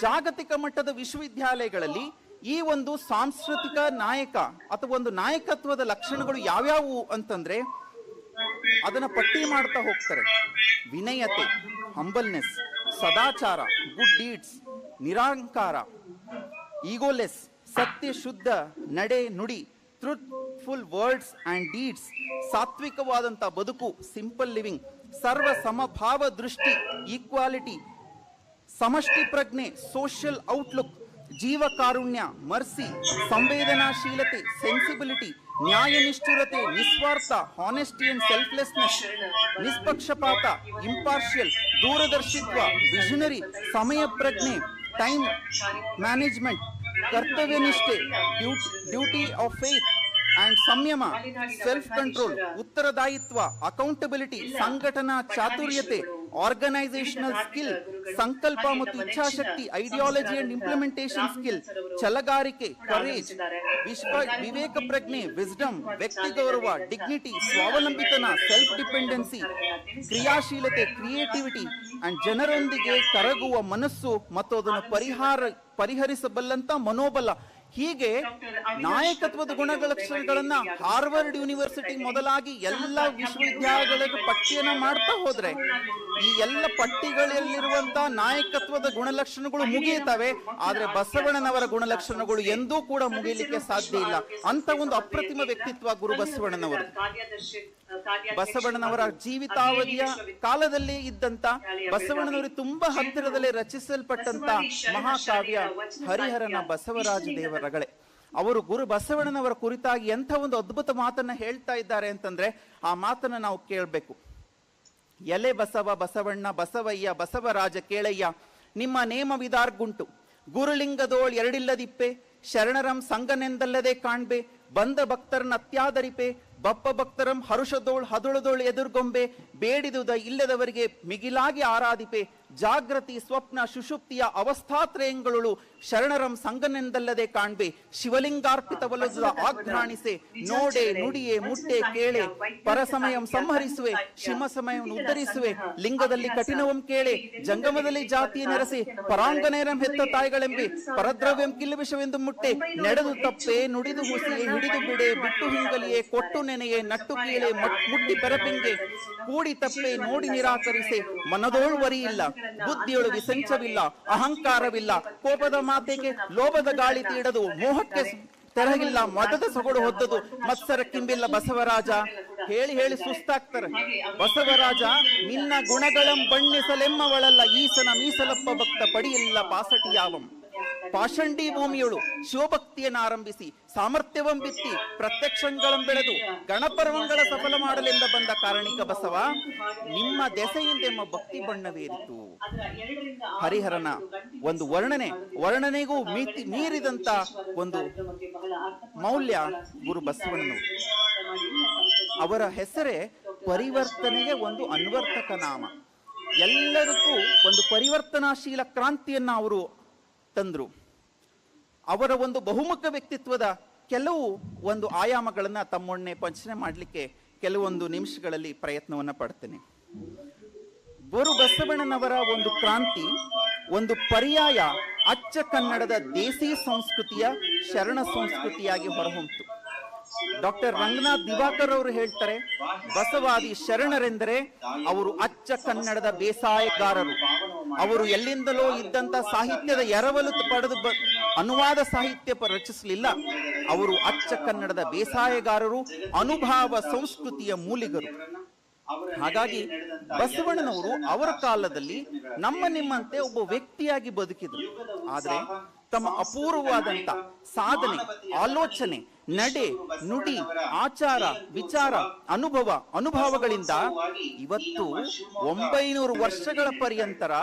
ಜಾಗತಿಕ ಮಟ್ಟದ ವಿಶ್ವವಿದ್ಯಾಲಯಗಳಲ್ಲಿ ಈ ಒಂದು ಸಾಂಸ್ಕೃತಿಕ ನಾಯಕ ಅಥವಾ ಒಂದು ನಾಯಕತ್ವದ ಲಕ್ಷಣಗಳು ಯಾವ್ಯಾವು ಅಂತಂದ್ರೆ, ಅದನ್ನ ಪಟ್ಟಿ ಮಾಡ್ತಾ ಹೋಗ್ತಾರೆ. ವಿನಯತೆ, ಹಂಬಲ್ನೆಸ್, ಸದಾಚಾರ, ಗುಡ್ ಡೀಡ್ಸ್, ನಿರಾಂಕಾರ, ಈಗೋಲೆಸ್, ಸತ್ಯ ಶುದ್ಧ ನಡೆ ನುಡಿ, ಟ್ರೂತ್ಫುಲ್ ವರ್ಡ್ಸ್ ಅಂಡ್ ಡೀಡ್ಸ್, ಸಾತ್ವಿಕವಾದಂಥ ಬದುಕು, ಸಿಂಪಲ್ ಲಿವಿಂಗ್, ಸರ್ವ ಸಮಭಾವ ದೃಷ್ಟಿ, ಈಕ್ವಾಲಿಟಿ, ಸಮಷ್ಟಿ ಪ್ರಜ್ಞೆ, ಸೋಷಿಯಲ್ ಔಟ್ಲುಕ್, ಜೀವಕಾರುಣ್ಯ, ಮರ್ಸಿ, ಸಂವೇದನಾಶೀಲತೆ, ಸೆನ್ಸಿಬಿಲಿಟಿ, ನ್ಯಾಯನಿಷ್ಠುರತೆ, ನಿಸ್ವಾರ್ಥ, ಹಾನೆಸ್ಟಿ ಅಂಡ್ ಸೆಲ್ಫ್ಲೆಸ್ನೆಸ್, ನಿಷ್ಪಕ್ಷಪಾತ, ಇಂಪಾರ್ಷಿಯಲ್, ದೂರದರ್ಶಿತ್ವ, ವಿಷನರಿ, ಸಮಯ ಪ್ರಜ್ಞೆ, ಟೈಮ್ ಮ್ಯಾನೇಜ್ಮೆಂಟ್, ಕರ್ತವ್ಯನಿಷ್ಠೆ, ಡ್ಯೂಟಿ ಆಫ್ ಫೇತ್ ಅಂಡ್ ಸಂಯಮ, ಸೆಲ್ಫ್ ಕಂಟ್ರೋಲ್, ಉತ್ತರದಾಯಿತ್ವ, ಅಕೌಂಟಬಿಲಿಟಿ, ಸಂಘಟನಾ ಚಾತುರ್ಯತೆ, ಆರ್ಗನೈಸೇಷನಲ್ ಸ್ಕಿಲ್, ಸಂಕಲ್ಪ ಮತ್ತು ಇಚ್ಛಾಶಕ್ತಿ, ideology and implementation skill, ಛಲಗಾರಿಕೆ, courage, ವಿವೇಕ ಪ್ರಜ್ಞೆ, ವಿಸ್ಡಮ್, ವ್ಯಕ್ತಿ ಗೌರವ, ಡಿಗ್ನಿಟಿ, ಸ್ವಾವಲಂಬಿತನ, ಸೆಲ್ಫ್ ಡಿಪೆಂಡೆನ್ಸಿ, ಕ್ರಿಯಾಶೀಲತೆ, ಕ್ರಿಯೇಟಿವಿಟಿ ಅಂಡ್ ಜನರೊಂದಿಗೆ ಕರಗುವ ಮನಸ್ಸು ಮತ್ತು ಅದನ್ನು ಪರಿಹರಿಸಬಲ್ಲಂತ ಮನೋಬಲ. ಹೀಗೆ ನಾಯಕತ್ವದ ಗುಣಲಕ್ಷಣಗಳನ್ನ ಹಾರ್ವರ್ಡ್ ಯೂನಿವರ್ಸಿಟಿ ಮೊದಲಾಗಿ ಎಲ್ಲ ವಿಶ್ವವಿದ್ಯಾಲಯಗಳಿಗೆ ಪಟ್ಟಿಯನ್ನ ಮಾಡ್ತಾ ಹೋದ್ರೆ ಈ ಎಲ್ಲ ಪಟ್ಟಿಗಳಲ್ಲಿರುವಂತ ನಾಯಕತ್ವದ ಗುಣಲಕ್ಷಣಗಳು ಮುಗಿಯುತ್ತವೆ. ಆದ್ರೆ ಬಸವಣ್ಣನವರ ಗುಣಲಕ್ಷಣಗಳು ಎಂದೂ ಕೂಡ ಮುಗಿಯಲಿಕ್ಕೆ ಸಾಧ್ಯ ಇಲ್ಲ. ಅಂತ ಒಂದು ಅಪ್ರತಿಮ ವ್ಯಕ್ತಿತ್ವ ಗುರು ಬಸವಣ್ಣನವರು. ಬಸವಣ್ಣನವರ ಜೀವಿತಾವಧಿಯ ಕಾಲದಲ್ಲಿ ಇದ್ದಂತ ಬಸವಣ್ಣನವರಿಗೆ ತುಂಬಾ ಹತ್ತಿರದಲ್ಲಿ ರಚಿಸಲ್ಪಟ್ಟಂತ ಮಹಾಕಾವ್ಯ ಹರಿಹರನ ಬಸವರಾಜ ದೇವರಗಳೇ. ಅವರು ಗುರು ಬಸವಣ್ಣನವರ ಕುರಿತಾಗಿ ಎಂಥ ಒಂದು ಅದ್ಭುತ ಮಾತನ್ನ ಹೇಳ್ತಾ ಇದ್ದಾರೆ ಅಂತಂದ್ರೆ ಆ ಮಾತನ್ನ ನಾವು ಕೇಳಬೇಕು. ಎಲೆ ಬಸವ ಬಸವಣ್ಣ ಬಸವಯ್ಯ ಬಸವರಾಜ ಕೇಳಯ್ಯ, ನಿಮ್ಮ ನೇಮವಿದಾರ್ಗುಂಟು, ಗುರುಲಿಂಗದೋಳ್ ಎರಡಿಲ್ಲದಿಪ್ಪೆ, ಶರಣರಂ ಸಂಗನೆಂದಲ್ಲದೆ ಕಾಣ್ಬೆ, ಬಂದ ಭಕ್ತರನ್ನ ಅತ್ಯಾದರಿಪೆ, ಬಪ್ಪ ಭಕ್ತರಂ ಹರುಷದೋಳ್ ಹದುಳದೋಳ್ ಎದುರ್ಗೊಂಬೆ, ಬೇಡಿದುದ ಇಲ್ಲದವರಿಗೆ ಮಿಗಿಲಾಗಿ ಆರಾಧಿಪೆ, ಜಾಗೃತಿ ಸ್ವಪ್ನ ಸುಷುಪ್ತಿಯ ಅವಸ್ಥಾತ್ರಯಗಳು ಶರಣರಂ ಸಂಗನೆಂದಲ್ಲದೆ ಕಾಣ್ಬೆ, ಶಿವಲಿಂಗಾರ್ಪಿತವಲ್ಲದ ಆಘ್ರಾಣಿಸೆ, ನೋಡೆ ನುಡಿಯೇ ಮುಟ್ಟೆ ಕೇಳೆ, ಪರಸಮಯಂ ಸಂಹರಿಸುವೆ, ಶಿವಸಮಯಂ ಉದ್ಧರಿಸುವೆ, ಲಿಂಗದಲ್ಲಿ ಕಠಿಣವಂ ಕೇಳೆ, ಜಂಗಮದಲ್ಲಿ ಜಾತಿಯ ನೆರಸಿ, ಪರಾಂಗನೇರಂ ಹೆತ್ತ ತಾಯಿಗಳೆಂಬೆ, ಪರದ್ರವ್ಯಂ ಕಿಲ್ಲುವಿಷವೆಂದು ಮುಟ್ಟೆ, ನಡೆದು ತಪ್ಪೆ ನುಡಿದು ಹುಸಿಯೇ ಹಿಡಿದು ಬಿಡೆ, ಬಿಟ್ಟು ಹಿಂಗಲಿಯೇ ಕೊಟ್ಟು ನೆನೆಯೇ, ನಟ್ಟು ಕೀಳೆ ಮುಟ್ಟಿ ಪೆರಪಿಂಗೆ, ಕೂಡಿ ತಪ್ಪೆ ನೋಡಿ ನಿರಾಕರಿಸೆ, ಮನದೋಳು ವರಿಯಿಲ್ಲ, ಬುದ್ಧಿಯೊಳು ವಿಸಂಚವಿಲ್ಲ, ಅಹಂಕಾರವಿಲ್ಲ, ಕೋಪದ ಮಾತೆಗೆ ಲೋಭದ ಗಾಳಿ ತೀಡದು, ಮೋಹಕ್ಕೆ ತೆರಗಿಲ್ಲ, ಮದದ ಸೊಗಡು ಹೊದ್ದದು, ಮತ್ಸರ ಕಿಂಬಿಲ್ಲ ಬಸವರಾಜ. ಹೇಳಿ ಹೇಳಿ ಸುಸ್ತಾಗ್ತಾರೆ. ಬಸವರಾಜ ನಿನ್ನ ಗುಣಗಳಂ ಬಣ್ಣಿಸಲೆಮ್ಮವಳಲ್ಲ, ಈಸನ ಮೀಸಲಪ್ಪ ಭಕ್ತ ಪಡಿಯಿಲ್ಲ ಪಾಸಟಿಯಾವಂ. ಪಾಷಂಡಿ ಭೂಮಿಯಳು ಶಿವಭಕ್ತಿಯನ್ನು ಆರಂಭಿಸಿ ಸಾಮರ್ಥ್ಯವಂ ಬಿತ್ತಿ ಪ್ರತ್ಯಕ್ಷಗಳಂ ಬೆಳೆದು ಗಣಪರ್ವಂಗಳ ಸಫಲ ಮಾಡಲೆಂದ ಬಂದ ಕಾರಣಿಕ ಬಸವ, ನಿಮ್ಮ ದೆಸೆಯಿಂದೆಮ್ಮ ಭಕ್ತಿ ಬಣ್ಣವೇರಿತು. ಹರಿಹರನ ಒಂದು ವರ್ಣನೆಗೂ ಮೀರಿದಂತ ಒಂದು ಮೌಲ್ಯ ಗುರು ಬಸವಣ್ಣನವರು. ಅವರ ಹೆಸರೇ ಪರಿವರ್ತನೆಗೆ ಒಂದು ಅನ್ವರ್ಥಕ ನಾಮ. ಎಲ್ಲರಿಗೂ ಒಂದು ಪರಿವರ್ತನಾಶೀಲ ಕ್ರಾಂತಿಯನ್ನ ಅವರು ತಂದ್ರು. ಅವರ ಒಂದು ಬಹುಮುಖ ವ್ಯಕ್ತಿತ್ವದ ಕೆಲವು ಒಂದು ಆಯಾಮಗಳನ್ನ ತಮ್ಮೊಡನೆ ಪಂಚನೆ ಮಾಡಲಿಕ್ಕೆ ಕೆಲವೊಂದು ನಿಮಿಷಗಳಲ್ಲಿ ಪ್ರಯತ್ನವನ್ನ ಪಡ್ತೇನೆ. ಗುರು ಬಸವಣ್ಣನವರ ಒಂದು ಕ್ರಾಂತಿ ಒಂದು ಪರ್ಯಾಯ ಅಚ್ಚ ಕನ್ನಡದ ದೇಸಿ ಸಂಸ್ಕೃತಿಯ ಶರಣ ಸಂಸ್ಕೃತಿಯಾಗಿ ಹೊರಹೊಮ್ಮಿತು. ಡಾಕ್ಟರ್ ರಂಗನಾಥ್ ದಿವಾಕರ್ ಅವರು ಹೇಳ್ತಾರೆ, ಬಸವಾದಿ ಶರಣರೆಂದರೆ ಅವರು ಅಚ್ಚ ಕನ್ನಡದ ಬೇಸಾಯಗಾರರು. ಅವರು ಎಲ್ಲಿಂದಲೋ ಇದ್ದಂತ ಸಾಹಿತ್ಯದ ಎರವಲು ಪಡೆದು ಅನುವಾದ ಸಾಹಿತ್ಯ ರಚಿಸಲಿಲ್ಲ. ಅವರು ಅಚ್ಚ ಕನ್ನಡದ ಬೇಸಾಯಗಾರರು, ಅನುಭಾವ ಸಂಸ್ಕೃತಿಯ ಮೂಲಿಗರು. ಹಾಗಾಗಿ ಬಸವಣ್ಣನವರು ಅವರ ಕಾಲದಲ್ಲಿ ನಿಮ್ಮಂತೆ ಒಬ್ಬ ವ್ಯಕ್ತಿಯಾಗಿ ಬದುಕಿದರು. ಆದ್ರೆ ತಮ್ಮ ಅಪೂರ್ವವಾದಂತ ಸಾಧನೆ, ಆಲೋಚನೆ, ನಡೆ, ನುಡಿ, ಆಚಾರ, ವಿಚಾರ, ಅನುಭವಗಳಿಂದ ಇವತ್ತು 900 ವರ್ಷಗಳ ಪರ್ಯಂತರ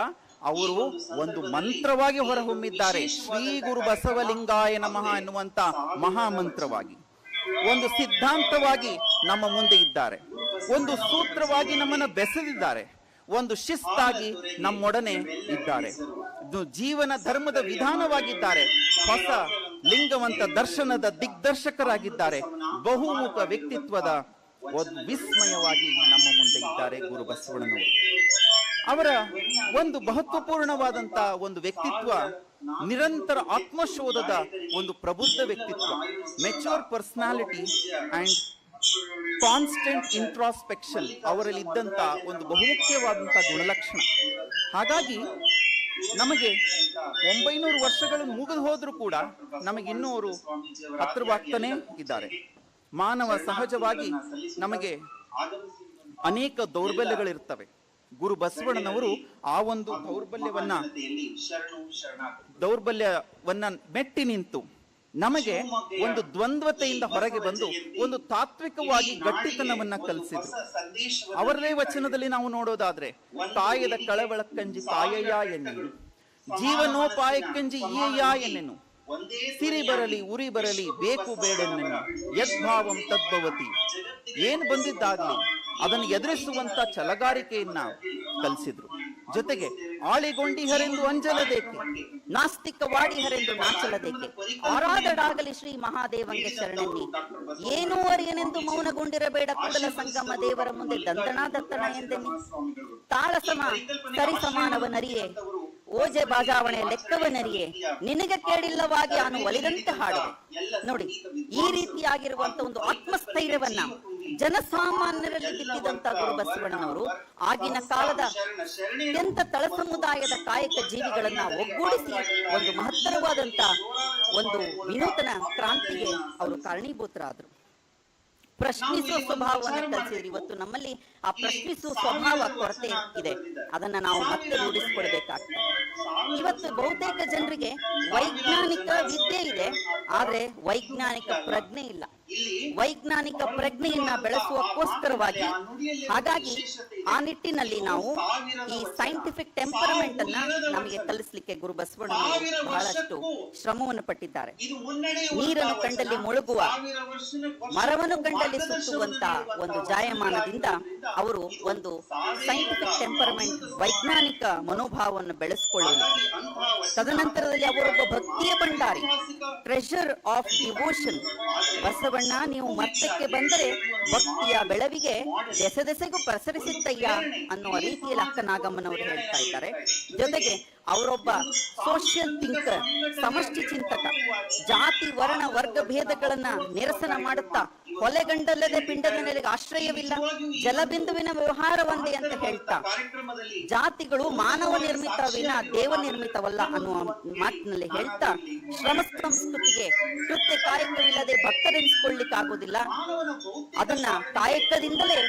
ಅವರು ಒಂದು ಮಂತ್ರವಾಗಿ ಹೊರಹೊಮ್ಮಿದ್ದಾರೆ. ಶ್ರೀ ಗುರು ಬಸವಲಿಂಗಾಯ ನಮಃ ಎನ್ನುವಂತ ಮಹಾಮಂತ್ರವಾಗಿ, ಒಂದು ಸಿದ್ಧಾಂತವಾಗಿ ನಮ್ಮ ಮುಂದೆ ಇದ್ದಾರೆ, ಒಂದು ಸೂತ್ರವಾಗಿ ನಮ್ಮನ್ನ ಬೆಸೆದಿದ್ದಾರೆ, ಒಂದು ಶಿಸ್ತಾಗಿ ನಮ್ಮೊಡನೆ ಇದ್ದಾರೆ, ಜೀವನ ಧರ್ಮದ ವಿಧಾನವಾಗಿದ್ದಾರೆ, ಹೊಸ ಲಿಂಗವಂತ ದರ್ಶನದ ದಿಗ್ದರ್ಶಕರಾಗಿದ್ದಾರೆ, ಬಹುಮುಖ ವ್ಯಕ್ತಿತ್ವದ ಒಂದು ವಿಸ್ಮಯವಾಗಿ ನಮ್ಮ ಮುಂದೆ ಇದ್ದಾರೆ ಗುರು ಬಸವಣ್ಣನವರು. ಅವರ ಒಂದು ಮಹತ್ವಪೂರ್ಣವಾದಂತ ಒಂದು ವ್ಯಕ್ತಿತ್ವ ನಿರಂತರ ಆತ್ಮಶೋಧದ ಒಂದು ಪ್ರಬುದ್ಧ ವ್ಯಕ್ತಿತ್ವ, mature personality and constant introspection ಅವರಲ್ಲಿ ಇದ್ದಂತ ಒಂದು ಬಹುಮುಖ್ಯವಾದಂತ ಗುಣಲಕ್ಷಣ. ಹಾಗಾಗಿ ನಮಗೆ 900 ವರ್ಷಗಳು ಮುಗಿದು ಹೋದ್ರೂ ಕೂಡ ನಮಗೆ ಇನ್ನೂ ಅವರು ಹತ್ತಿರವಾಗ್ತಾನೆ ಇದ್ದಾರೆ. ಮಾನವ ಸಹಜವಾಗಿ ನಮಗೆ ಅನೇಕ ದೌರ್ಬಲ್ಯಗಳಿರ್ತವೆ. ಗುರು ಬಸವಣ್ಣನವರು ಆ ಒಂದು ದೌರ್ಬಲ್ಯವನ್ನ ಮೆಟ್ಟಿ ನಿಂತು ನಮಗೆ ಒಂದು ದ್ವಂದ್ವತೆಯಿಂದ ಹೊರಗೆ ಬಂದು ಒಂದು ತಾತ್ವಿಕವಾಗಿ ಗಟ್ಟಿತನವನ್ನ ಕಲಿಸಿದ್ರು. ಅವರದೇ ವಚನದಲ್ಲಿ ನಾವು ನೋಡೋದಾದ್ರೆ, ತಾಯದ ಕಳವಳಕ್ಕಂಜಿ ತಾಯಯ್ಯ ಎನ್ನೆನು, ಜೀವನೋಪಾಯಕ್ಕಂಜಿ ಈಯಯ್ಯ ಎನ್ನೆನು, ಸಿರಿ ಬರಲಿ ಉರಿ ಬರಲಿ ಬೇಕು ಬೇಡೆನ್ನೆನು, ಯದ್ಭಾವಂ ತದ್ಭವತಿ. ಏನ್ ಬಂದಿದ್ದಾಗ್ಲಿ ಅದನ್ನು ಎದುರಿಸುವಂತ ಛಲಗಾರಿಕೆಯನ್ನ ಕಲಿಸಿದ್ರು. ಜೊತೆಗೆ ಆಳಿಗೊಂಡಿಹರೆಂದು ಅಂಜಲದೇಕೆ, ನಾಸ್ತಿಕವಾಡಿಹರೆಂದು ನಾಚಲದೇಕೆ, ಆರಾಧಡಾಗಲಿ ಶ್ರೀ ಮಹಾದೇವಂಗೆ ಶರಣೆನ್ನಿ, ಏನೂ ಅರಿಯನೆಂದು ಮೌನಗೊಂಡಿರಬೇಡ ಕೂಡಲ ಸಂಗಮ ದೇವರ ಮುಂದೆ ದಂದಣ ದತ್ತಣ ಎಂದೆನ್ನಿ, ತಾಳ ಸಮ ಸರಿ ಸಮಾನವನರಿಯೇ, ಓಜೆ ಬಾಜಾವಣೆ ಲೆಕ್ಕವನರಿಯೇ, ನಿನಗೆ ಕೇಳಿಲ್ಲವಾಗಿ ನಾನು ಒಲಿದಂತೆ ಹಾಡುವೆ. ನೋಡಿ, ಈ ರೀತಿಯಾಗಿರುವಂತ ಒಂದು ಆತ್ಮಸ್ಥೈರ್ಯವನ್ನ ಜನಸಾಮಾನ್ಯರಲ್ಲಿ ಬಿತ್ತಿದಂತ ಗುರು ಬಸವಣ್ಣನವರು ಆಗಿನ ಕಾಲದ ಅತ್ಯಂತ ತಳ ಸಮುದಾಯದ ಕಾಯಕ ಜೀವಿಗಳನ್ನ ಒಗ್ಗೂಡಿಸಿ ಒಂದು ಮಹತ್ತರವಾದಂತ ಒಂದು ವಿನೂತನ ಕ್ರಾಂತಿಗೆ ಅವರು ಕಾರಣೀಭೂತರಾದರು. ಪ್ರಶ್ನಿಸುವ ಸ್ವಭಾವವನ್ನು ಕಲಿಸಿದ್ರು. ಇವತ್ತು ನಮ್ಮಲ್ಲಿ ಆ ಪ್ರಶ್ನಿಸುವ ಸ್ವಭಾವ ಕೊರತೆ ಇದೆ, ಅದನ್ನ ನಾವು ಮತ್ತೆ ರೂಢಿಸಿಕೊಳ್ಬೇಕಾಗ್ತದೆ. ಇವತ್ತು ಬಹುತೇಕ ಜನರಿಗೆ ವೈಜ್ಞಾನಿಕ ವಿದ್ಯೆ ಇದೆ, ಆದ್ರೆ ವೈಜ್ಞಾನಿಕ ಪ್ರಜ್ಞೆ ಇಲ್ಲ. ವೈಜ್ಞಾನಿಕ ಪ್ರಜ್ಞೆಯನ್ನ ಬೆಳೆಸುವಕ್ಕೋಸ್ಕರವಾಗಿ, ಹಾಗಾಗಿ ಆ ನಿಟ್ಟಿನಲ್ಲಿ ನಾವು ಈ ಸೈಂಟಿಫಿಕ್ ಟೆಂಪರಮೆಂಟ್ ಅನ್ನ ನಮಗೆ ಕಲಿಸ್ಲಿಕ್ಕೆ ಗುರು ಬಸವಣ್ಣನವರು ಬಹಳಷ್ಟು ಶ್ರಮವನ್ನು ಪಟ್ಟಿದ್ದಾರೆ. ನೀರನ್ನು ಕಂಡಲ್ಲಿ ಮುಳುಗುವ, ಮರವನ್ನು ಕಂಡಲ್ಲಿ ಸುತ್ತುವಂತ ಒಂದು ಜಾಯಮಾನದಿಂದ ಅವರು ಒಂದು ಸೈಂಟಿಫಿಕ್ ಟೆಂಪರಮೆಂಟ್, ವೈಜ್ಞಾನಿಕ ಮನೋಭಾವವನ್ನು ಬೆಳೆಸಿಕೊಳ್ಳಲು, ತದನಂತರದಲ್ಲಿ ಅವರೊಬ್ಬ ಭಕ್ತಿಯ Bhandari, treasure of devotion. Basavanna ನೀವು ಮತ್ತಕ್ಕೆ ಬಂದರೆ ಭಕ್ತಿಯ ಬೆಳವಿಗೆ ದೆಸೆ ದೆಸೆಗೂ ಪ್ರಸರಿಸುತ್ತಯ್ಯ ಅನ್ನುವ ರೀತಿಯಲ್ಲಿ ಅಕ್ಕನಾಗಮ್ಮನವರು ಹೇಳ್ತಾ ಇದ್ದಾರೆ. ಜೊತೆಗೆ ಅವರೊಬ್ಬ ಸೋಷಿಯಲ್ ಥಿಂಕರ್, ಸಮಷ್ಟಿ ಚಿಂತಕ, ಜಾತಿ ವರ್ಣ ವರ್ಗ ಭೇದಗಳನ್ನ ನಿರಸನ ಮಾಡುತ್ತಾ ಕೊಲೆಗಂಡಲ್ಲದೆ ಪಿಂಡದ ನೆಲೆಗೆ ಆಶ್ರಯವಿಲ್ಲ, ಜಲಬಿಂದುವಿನ ವ್ಯವಹಾರ ಒಂದೇ ಅಂತ ಹೇಳ್ತಾ, ಜಾತಿಗಳು ಮಾನವ ನಿರ್ಮಿತ ವಿನ ದೇವ ನಿರ್ಮಿತವಲ್ಲ ಅನ್ನುವ ಮಾತಿನಲ್ಲಿ ಹೇಳ್ತಾ, ಶ್ರಮ ಸಂಸ್ಕೃತಿಗೆ ಕೃತ್ಯ ಕಾಯಕವಿಲ್ಲದೆ ಭಕ್ತರೆನಿಸಿಕೊಳ್ಳಿಕ್ಕಾಗುವುದಿಲ್ಲ, ಅದನ್ನ ಕಾಯಕದಿಂದಲೇ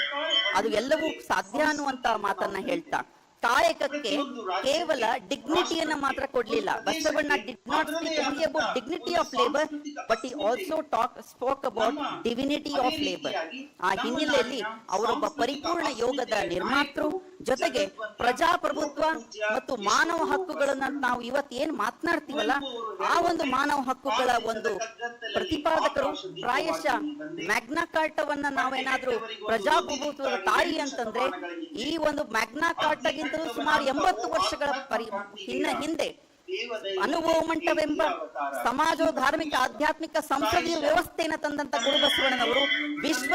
ಅದು ಎಲ್ಲವೂ ಸಾಧ್ಯ ಅನ್ನುವಂತ ಮಾತನ್ನ ಹೇಳ್ತಾ, ಕಾಯಕಕ್ಕೆ ಕೇವಲ ಡಿಗ್ನಿಟಿಯನ್ನ ಮಾತ್ರ ಕೊಡ್ಲಿಲ್ಲ. Basavanna did not speak only about dignity of labour, but he also spoke about divinity of labour. ಆ ಹಿನ್ನೆಲೆಯಲ್ಲಿ ಅವರೊಬ್ಬ ಪರಿಪೂರ್ಣ ಯೋಗದ ನಿರ್ಮಾತೃ, ಜೊತೆಗೆ ಪ್ರಜಾಪ್ರಭುತ್ವ ಮತ್ತು ಮಾನವ ಹಕ್ಕುಗಳನ್ನ ನಾವು ಇವತ್ತೇನ್ ಮಾತನಾಡ್ತೀವಲ್ಲ, ಆ ಒಂದು ಮಾನವ ಹಕ್ಕುಗಳ ಒಂದು ಪ್ರತಿಪಾದಕರು. ಪ್ರಾಯಶಃ ಮ್ಯಾಗ್ನಾ ಕಾರ್ಟವನ್ನ ನಾವೇನಾದ್ರೂ ಪ್ರಜಾಪ್ರಭುತ್ವದ ತಾಯಿ ಅಂತಂದ್ರೆ, ಈ ಒಂದು ಮ್ಯಾಗ್ನಾ ಕಾರ್ಟಗಿಂತ ಸುಮಾರು 80 ವರ್ಷಗಳ ಹಿಂದೆ ಅನುಭವ ಮಂಟವೆಂಬ ಸಮಾಜ ಧಾರ್ಮಿಕ ಆಧ್ಯಾತ್ಮಿಕ ಸಂಸದೀಯ ವ್ಯವಸ್ಥೆಯನ್ನು ತಂದಂತ ಗುರು ಬಸವಣ್ಣನವರು ವಿಶ್ವ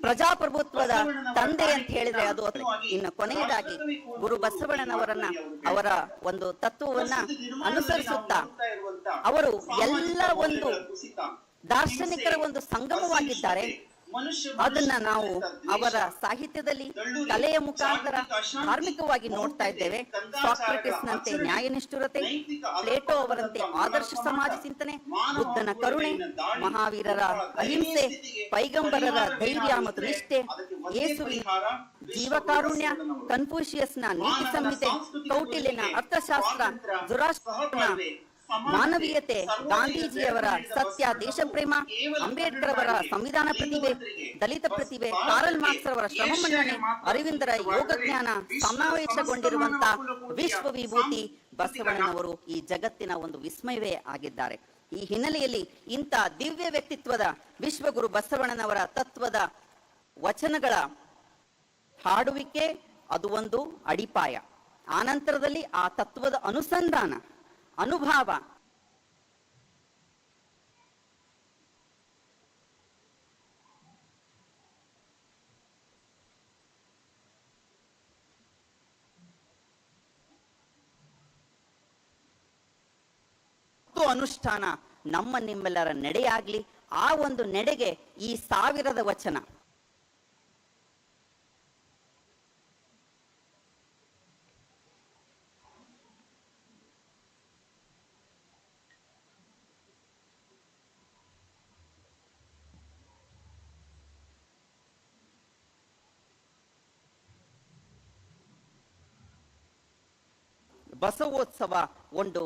ಪ್ರಜಾಪ್ರಭುತ್ವದ ತಂದೆ ಅಂತ ಹೇಳಿದ್ರೆ ಅದು. ಇನ್ನು ಕೊನೆಯದಾಗಿ ಗುರು ಬಸವಣ್ಣನವರನ್ನ, ಅವರ ಒಂದು ತತ್ವವನ್ನ ಅನುಸರಿಸುತ್ತಾ ಅವರು ಎಲ್ಲ ಒಂದು ದಾರ್ಶನಿಕರ ಒಂದು ಸಂಗಮವಾಗಿದ್ದಾರೆ. ಅದನ್ನ ನಾವು ಅವರ ಸಾಹಿತ್ಯದಲ್ಲಿ ಕಲೆಯ ಮುಖಾಂತರ ಧಾರ್ಮಿಕವಾಗಿ ನೋಡ್ತಾ ಇದ್ದೇವೆ. ಸಾಕ್ರೆಟಿಸ್ ನಂತೆ ನ್ಯಾಯನಿಷ್ಠುರತೆ, ಪ್ಲೇಟೋ ಅವರಂತೆ ಆದರ್ಶ ಸಮಾಜ ಚಿಂತನೆ, ಬುದ್ಧನ ಕರುಣೆ, ಮಹಾವೀರರ ಅಹಿಂಸೆ, ಪೈಗಂಬರರ ಧೈರ್ಯ ಮತ್ತು ನಿಷ್ಠೆ, ಯೇಸುವಿನ ಜೀವಕಾರುಣ್ಯ, ಕನ್ಫ್ಯೂಷಿಯಸ್ನ ನೀತಿ ಸಂಹಿತೆ, ಕೌಟಿಲ್ಯನ ಅರ್ಥಶಾಸ್ತ್ರ, ಜುರಾಸ್ಟ್ರನ ಮಾನವೀಯತೆ, ಗಾಂಧೀಜಿಯವರ ಸತ್ಯ ದೇಶಪ್ರೇಮ, ಅಂಬೇಡ್ಕರ್ ಅವರ ಸಂವಿಧಾನ ಪ್ರತಿಭೆ, ದಲಿತ ಪ್ರತಿಭೆ, ಕಾರ್ಲ್ ಮಾರ್ಕ್ಸ್ ಅವರ ಶ್ರಮ ಮನ್ನಣೆ, ಅರವಿಂದರ ಯೋಗಜ್ಞಾನ ಸಮಾವೇಶಗೊಂಡಿರುವಂತ ವಿಶ್ವ ವಿಭೂತಿ ಬಸವಣ್ಣನವರು ಈ ಜಗತ್ತಿನ ಒಂದು ವಿಸ್ಮಯವೇ ಆಗಿದ್ದಾರೆ. ಈ ಹಿನ್ನೆಲೆಯಲ್ಲಿ ಇಂಥ ದಿವ್ಯ ವ್ಯಕ್ತಿತ್ವದ ವಿಶ್ವಗುರು ಬಸವಣ್ಣನವರ ತತ್ವದ ವಚನಗಳ ಹಾಡುವಿಕೆ ಅದು ಒಂದು ಅಡಿಪಾಯ. ಆನಂತರದಲ್ಲಿ ಆ ತತ್ವದ ಅನುಸಂಧಾನ, ಅನುಭವ, ಅನುಷ್ಠಾನ ನಮ್ಮ ನಿಮ್ಮೆಲ್ಲರ ನಡೆಯಾಗ್ಲಿ. ಆ ಒಂದು ನಡೆಗೆ ಈ ಸಾವಿರದ ವಚನ ಬಸವೋತ್ಸವ ಒಂದು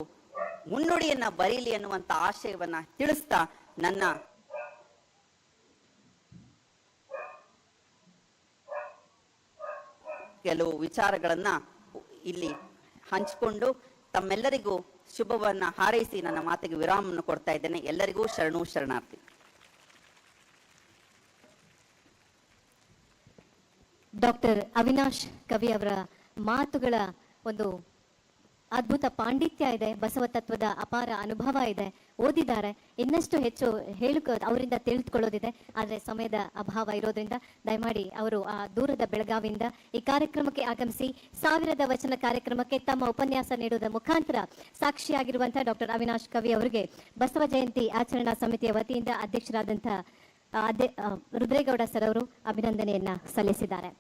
ಮುನ್ನುಡಿಯನ್ನ ಬರೀಲಿ ಅನ್ನುವಂತ ಆಶಯವನ್ನ ತಿಳಿಸ್ತಾ ನನ್ನ ಕೆಲವು ವಿಚಾರಗಳನ್ನ ಇಲ್ಲಿ ಹಂಚಿಕೊಂಡು ತಮ್ಮೆಲ್ಲರಿಗೂ ಶುಭವನ್ನ ಹಾರೈಸಿ ನನ್ನ ಮಾತಿಗೆ ವಿರಾಮವನ್ನು ಕೊಡ್ತಾ ಇದ್ದೇನೆ. ಎಲ್ಲರಿಗೂ ಶರಣಾರ್ಥಿ. ಡಾಕ್ಟರ್ ಅವಿನಾಶ್ ಕವಿ ಅವರ ಮಾತುಗಳ ಒಂದು ಅದ್ಭುತ ಪಾಂಡಿತ್ಯ ಇದೆ, ಬಸವ ತತ್ವದ ಅಪಾರ ಅನುಭವ ಇದೆ, ಓದಿದ್ದಾರೆ. ಇನ್ನಷ್ಟು ಹೆಚ್ಚು ಅವರಿಂದ ತಿಳಿದುಕೊಳ್ಳೋದಿದೆ, ಆದರೆ ಸಮಯದ ಅಭಾವ ಇರೋದ್ರಿಂದ ದಯಮಾಡಿ ಅವರು ಆ ದೂರದ ಬೆಳಗಾವಿಯಿಂದ ಈ ಕಾರ್ಯಕ್ರಮಕ್ಕೆ ಆಗಮಿಸಿ ಸಾವಿರದ ವಚನ ಕಾರ್ಯಕ್ರಮಕ್ಕೆ ತಮ್ಮ ಉಪನ್ಯಾಸ ನೀಡುವುದರ ಮುಖಾಂತರ ಸಾಕ್ಷಿಯಾಗಿರುವಂತಹ ಡಾಕ್ಟರ್ ಅವಿನಾಶ್ ಕವಿ ಅವರಿಗೆ ಬಸವ ಜಯಂತಿ ಆಚರಣಾ ಸಮಿತಿಯ ವತಿಯಿಂದ ಅಧ್ಯಕ್ಷರಾದಂತಹ ರುದ್ರೇಗೌಡ ಸರ್ ಅವರು ಅಭಿನಂದನೆಯನ್ನ ಸಲ್ಲಿಸಿದ್ದಾರೆ.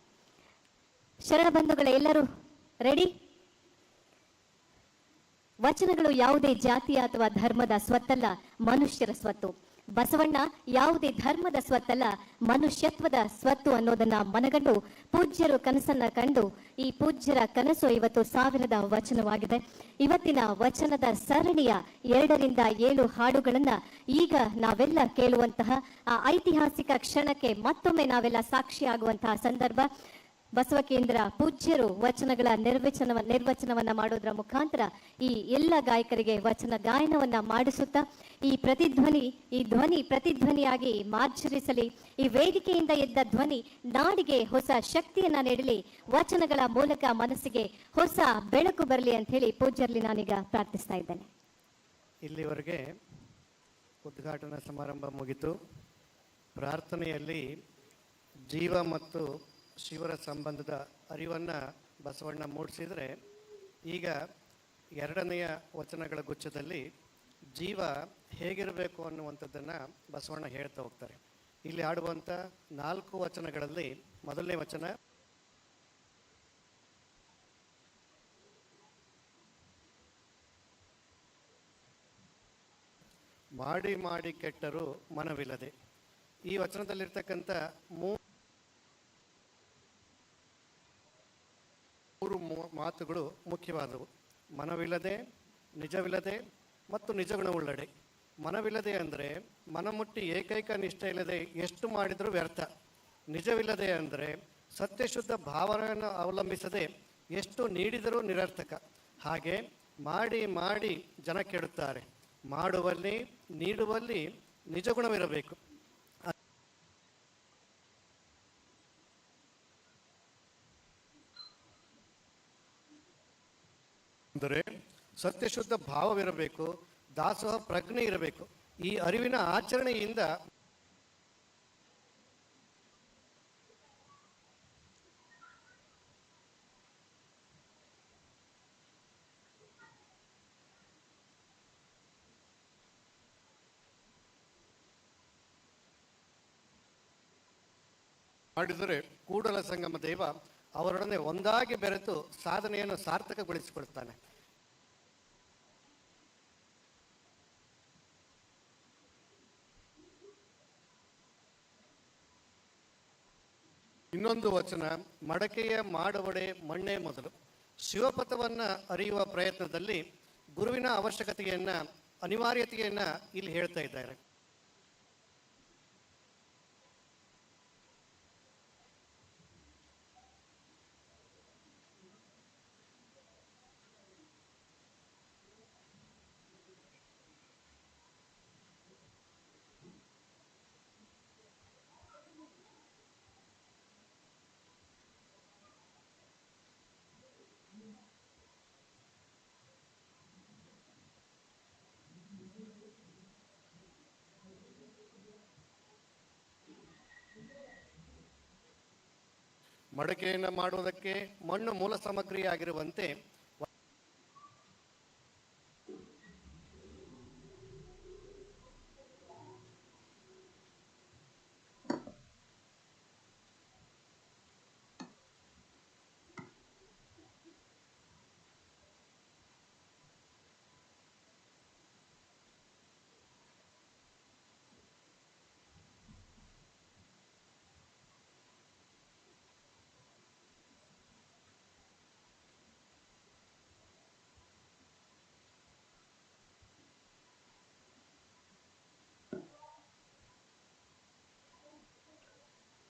ಶರಣ ಬಂಧುಗಳೇ, ಎಲ್ಲರೂ ರೆಡಿ? ವಚನಗಳು ಯಾವುದೇ ಜಾತಿಯ ಅಥವಾ ಧರ್ಮದ ಸ್ವತ್ತಲ್ಲ, ಮನುಷ್ಯರ ಸ್ವತ್ತು. ಬಸವಣ್ಣ ಯಾವುದೇ ಧರ್ಮದ ಸ್ವತ್ತಲ್ಲ, ಮನುಷ್ಯತ್ವದ ಸ್ವತ್ತು ಅನ್ನೋದನ್ನ ಮನಗಂಡು ಪೂಜ್ಯರು ಕನಸನ್ನ ಕಂಡು ಈ ಪೂಜ್ಯರ ಕನಸು ಇವತ್ತು ಸಾವಿರದ ವಚನವಾಗಿದೆ. ಇವತ್ತಿನ ವಚನದ ಸರಣಿಯ 2 ರಿಂದ 7 ಹಾಡುಗಳನ್ನ ಈಗ ನಾವೆಲ್ಲ ಕೇಳುವಂತಹ ಆ ಐತಿಹಾಸಿಕ ಕ್ಷಣಕ್ಕೆ ಮತ್ತೊಮ್ಮೆ ನಾವೆಲ್ಲ ಸಾಕ್ಷಿಯಾಗುವಂತಹ ಸಂದರ್ಭ. ಬಸವ ಕೇಂದ್ರ ಪೂಜ್ಯರು ವಚನಗಳ ನಿರ್ವಚನವನ್ನ ಮಾಡೋದ್ರ ಮುಖಾಂತರ ಈ ಎಲ್ಲ ಗಾಯಕರಿಗೆ ವಚನ ಗಾಯನವನ್ನ ಮಾಡಿಸುತ್ತಾ ಈ ಧ್ವನಿ ಪ್ರತಿಧ್ವನಿಯಾಗಿ ಮಾರ್ಜರಿಸಲಿ. ಈ ವೇದಿಕೆಯಿಂದ ಎದ್ದ ಧ್ವನಿ ನಾಡಿಗೆ ಹೊಸ ಶಕ್ತಿಯನ್ನ ನೀಡಲಿ, ವಚನಗಳ ಮೂಲಕ ಮನಸ್ಸಿಗೆ ಹೊಸ ಬೆಳಕು ಬರಲಿ ಅಂತ ಹೇಳಿ ಪೂಜ್ಯರಲ್ಲಿ ನಾನೀಗ ಪ್ರಾರ್ಥಿಸ್ತಾ ಇದ್ದೇನೆ. ಇಲ್ಲಿವರೆಗೆ ಉದ್ಘಾಟನಾ ಸಮಾರಂಭ ಮುಗಿತು. ಪ್ರಾರ್ಥನೆಯಲ್ಲಿ ಜೀವ ಮತ್ತು ಶಿವರ ಸಂಬಂಧದ ಅರಿವನ್ನು ಬಸವಣ್ಣ ಮೂಡಿಸಿದರೆ, ಈಗ 2ನೆಯ ವಚನಗಳ ಗುಚ್ಛದಲ್ಲಿ ಜೀವ ಹೇಗಿರಬೇಕು ಅನ್ನುವಂಥದ್ದನ್ನು ಬಸವಣ್ಣ ಹೇಳ್ತಾ ಹೋಗ್ತಾರೆ. ಇಲ್ಲಿ ಆಡುವಂಥ 4 ವಚನಗಳಲ್ಲಿ ಮೊದಲನೇ ವಚನ ಮಾಡಿ ಮಾಡಿ ಕೆಟ್ಟರೂ ಮನವಿಲ್ಲದೆ. ಈ ವಚನದಲ್ಲಿರ್ತಕ್ಕಂಥ 3 ಮಾತುಗಳು ಮುಖ್ಯವಾದವು. ಮನವಿಲ್ಲದೆ, ನಿಜವಿಲ್ಲದೆ ಮತ್ತು ನಿಜಗುಣವುಳ್ಳಡೆ. ಮನವಿಲ್ಲದೆ ಅಂದರೆ ಮನಮುಟ್ಟಿ ಏಕೈಕ ನಿಷ್ಠೆ ಇಲ್ಲದೆ ಎಷ್ಟು ಮಾಡಿದರೂ ವ್ಯರ್ಥ. ನಿಜವಿಲ್ಲದೆ ಅಂದರೆ ಸತ್ಯಶುದ್ಧ ಭಾವನೆಯನ್ನು ಅವಲಂಬಿಸದೆ ಎಷ್ಟು ನೀಡಿದರೂ ನಿರರ್ಥಕ. ಹಾಗೆ ಮಾಡಿ ಮಾಡಿ ಜನ ಕೆಡುತ್ತಾರೆ. ಮಾಡುವಲ್ಲಿ, ನೀಡುವಲ್ಲಿ ನಿಜಗುಣವಿರಬೇಕು. ಅಂದರೆ ಸತ್ಯಶುದ್ಧ ಭಾವವಿರಬೇಕು, ದಾಸೋಹ ಪ್ರಜ್ಞೆ ಇರಬೇಕು. ಈ ಅರಿವಿನ ಆಚರಣೆಯಿಂದ ಮಾಡಿದರೆ ಕೂಡಲ ಸಂಗಮ ದೇವ ಅವರೊಡನೆ ಒಂದಾಗಿ ಬೆರೆತು ಸಾಧನೆಯನ್ನು ಸಾರ್ಥಕಗೊಳಿಸಿಕೊಳ್ತಾನೆ. ಇನ್ನೊಂದು ವಚನ ಮಡಕೆಯ ಮಾಡವಡೆ ಮಣ್ಣೇ ಮೊದಲು. ಶಿವಪಥವನ್ನು ಅರಿಯುವ ಪ್ರಯತ್ನದಲ್ಲಿ ಗುರುವಿನ ಅನಿವಾರ್ಯತೆಯನ್ನ ಇಲ್ಲಿ ಹೇಳ್ತಾ ಇದ್ದಾರೆ. ಮಡಕೆಯನ್ನು ಮಾಡುವುದಕ್ಕೆ ಮಣ್ಣು ಮೂಲ ಸಾಮಗ್ರಿಯಾಗಿರುವಂತೆ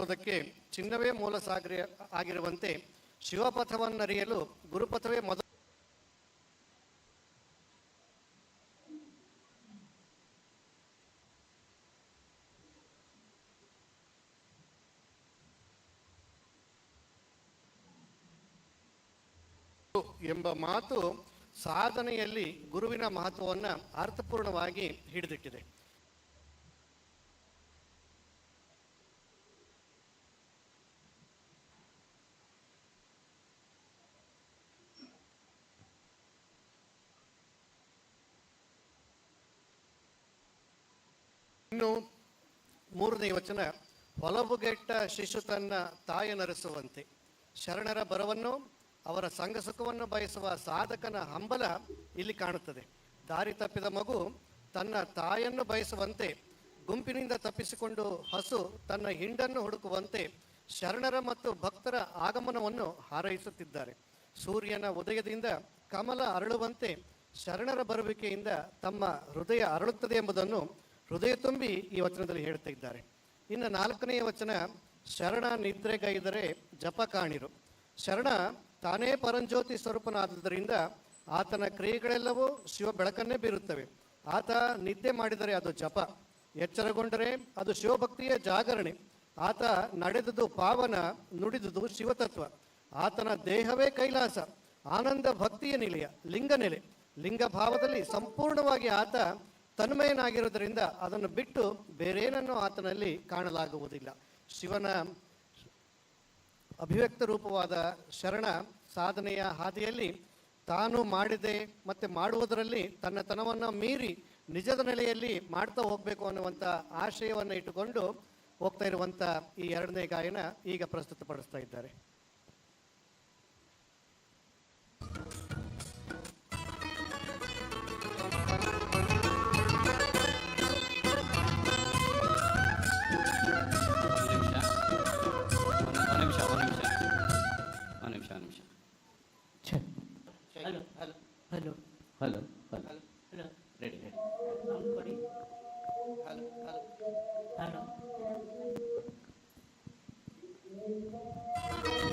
ಮಾಡುವುದಕ್ಕೆ ಚಿನ್ನವೇ ಮೂಲ ಸಾಗರ ಆಗಿರುವಂತೆ ಶಿವಪಥವನ್ನರಿಯಲು ಗುರುಪಥವೇ ಮೊದಲು ಎಂಬ ಮಾತು ಸಾಧನೆಯಲ್ಲಿ ಗುರುವಿನ ಮಹತ್ವವನ್ನು ಅರ್ಥಪೂರ್ಣವಾಗಿ ಹಿಡಿದಿಟ್ಟಿದೆ. ಇನ್ನು 3ನೇ ವಚನ, ಹೊಲಬುಗೆಟ್ಟ ಶಿಶು ತನ್ನ ತಾಯನರಸುವಂತೆ. ಶರಣರ ಬರವನ್ನು ಅವರ ಸಂಘ ಸುಖವನ್ನು ಬಯಸುವ ಸಾಧಕನ ಹಂಬಲ ಇಲ್ಲಿ ಕಾಣುತ್ತದೆ. ದಾರಿ ತಪ್ಪಿದ ಮಗು ತನ್ನ ತಾಯನ್ನು ಬಯಸುವಂತೆ, ಗುಂಪಿನಿಂದ ತಪ್ಪಿಸಿಕೊಂಡು ಹಸು ತನ್ನ ಹಿಂಡನ್ನು ಹುಡುಕುವಂತೆ ಶರಣರ ಮತ್ತು ಭಕ್ತರ ಆಗಮನವನ್ನು ಹಾರೈಸುತ್ತಿದ್ದಾರೆ. ಸೂರ್ಯನ ಉದಯದಿಂದ ಕಮಲ ಅರಳುವಂತೆ ಶರಣರ ಬರುವಿಕೆಯಿಂದ ತಮ್ಮ ಹೃದಯ ಅರಳುತ್ತದೆ ಎಂಬುದನ್ನು ಹೃದಯ ತುಂಬಿ ಈ ವಚನದಲ್ಲಿ ಹೇಳ್ತಾ ಇದ್ದಾರೆ. ಇನ್ನು 4ನೇ ವಚನ, ಶರಣ ನಿದ್ರೆಗೈದರೆ ಜಪ ಕಾಣಿರು. ಶರಣ ತಾನೇ ಪರಂಜ್ಯೋತಿ ಸ್ವರೂಪನಾದುದರಿಂದ ಆತನ ಕ್ರಿಯೆಗಳೆಲ್ಲವೂ ಶಿವ ಬೆಳಕನ್ನೇ ಬೀರುತ್ತವೆ. ಆತ ನಿದ್ದೆ ಮಾಡಿದರೆ ಅದು ಜಪ, ಎಚ್ಚರಗೊಂಡರೆ ಅದು ಶಿವಭಕ್ತಿಯ ಜಾಗರಣೆ. ಆತ ನಡೆದುದು ಪಾವನ, ನುಡಿದುದು ಶಿವತತ್ವ. ಆತನ ದೇಹವೇ ಕೈಲಾಸ, ಆನಂದ ಭಕ್ತಿಯ ನಿಲಯ, ಲಿಂಗ ನೆಲೆ. ಲಿಂಗ ಭಾವದಲ್ಲಿ ಸಂಪೂರ್ಣವಾಗಿ ಆತ ತನ್ಮಯನಾಗಿರುವುದರಿಂದ ಅದನ್ನು ಬಿಟ್ಟು ಬೇರೇನನ್ನು ಆತನಲ್ಲಿ ಕಾಣಲಾಗುವುದಿಲ್ಲ. ಶಿವನ ಅಭಿವ್ಯಕ್ತ ರೂಪವಾದ ಶರಣ ಸಾಧನೆಯ ಹಾದಿಯಲ್ಲಿ ತಾನು ಮಾಡಿದೆ ಮತ್ತು ಮಾಡುವುದರಲ್ಲಿ ತನ್ನ ತನವನ್ನು ಮೀರಿ ನಿಜದ ನೆಲೆಯಲ್ಲಿ ಮಾಡ್ತಾ ಹೋಗಬೇಕು ಅನ್ನುವಂಥ ಆಶಯವನ್ನು ಇಟ್ಟುಕೊಂಡು ಹೋಗ್ತಾ ಇರುವಂಥ ಈ 2ನೇ ಗಾಯನ ಈಗ ಪ್ರಸ್ತುತಪಡಿಸ್ತಾ ಇದ್ದಾರೆ. Hello hello hello hello hello hello ready ready ಕೊಡಿ. ಹಲೋ ಹಲೋ ಹಲೋ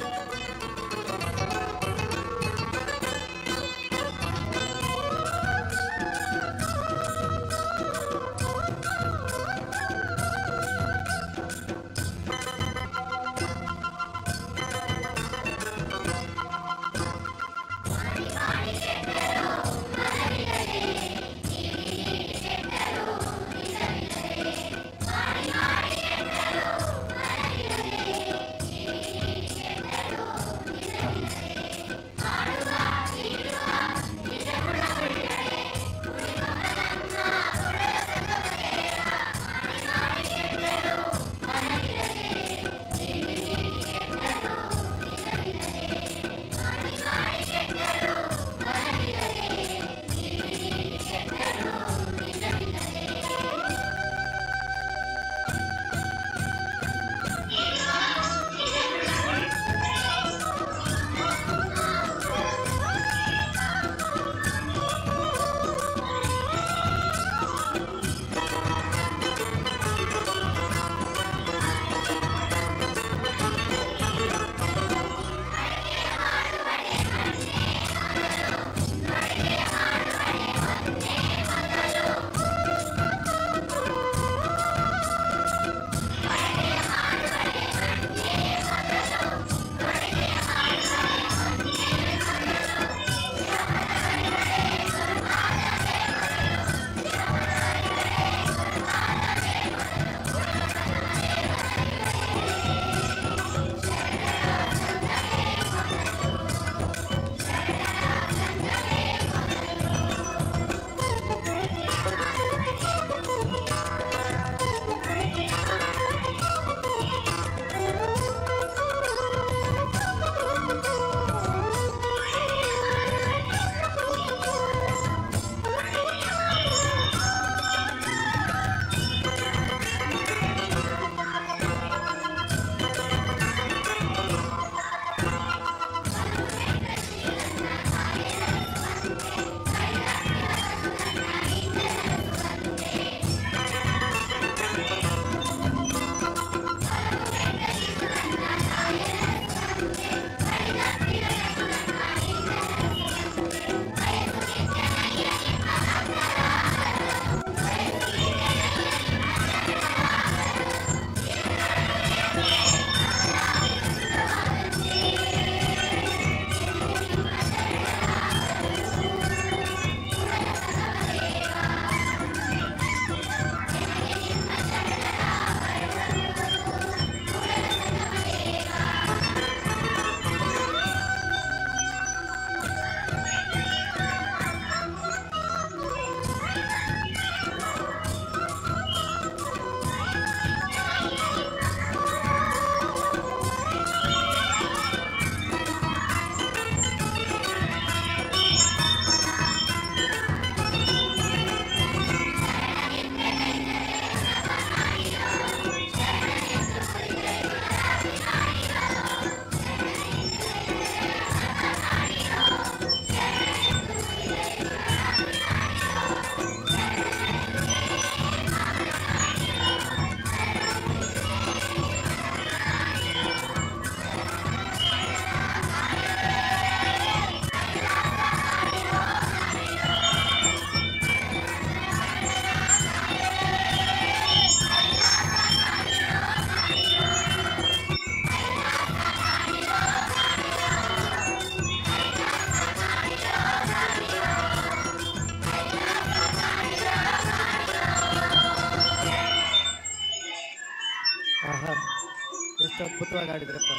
ಆಹಾ, ಎಷ್ಟು ಅದ್ಭುತವಾಗಿ ಆಡಿದ್ರಪ್ಪ.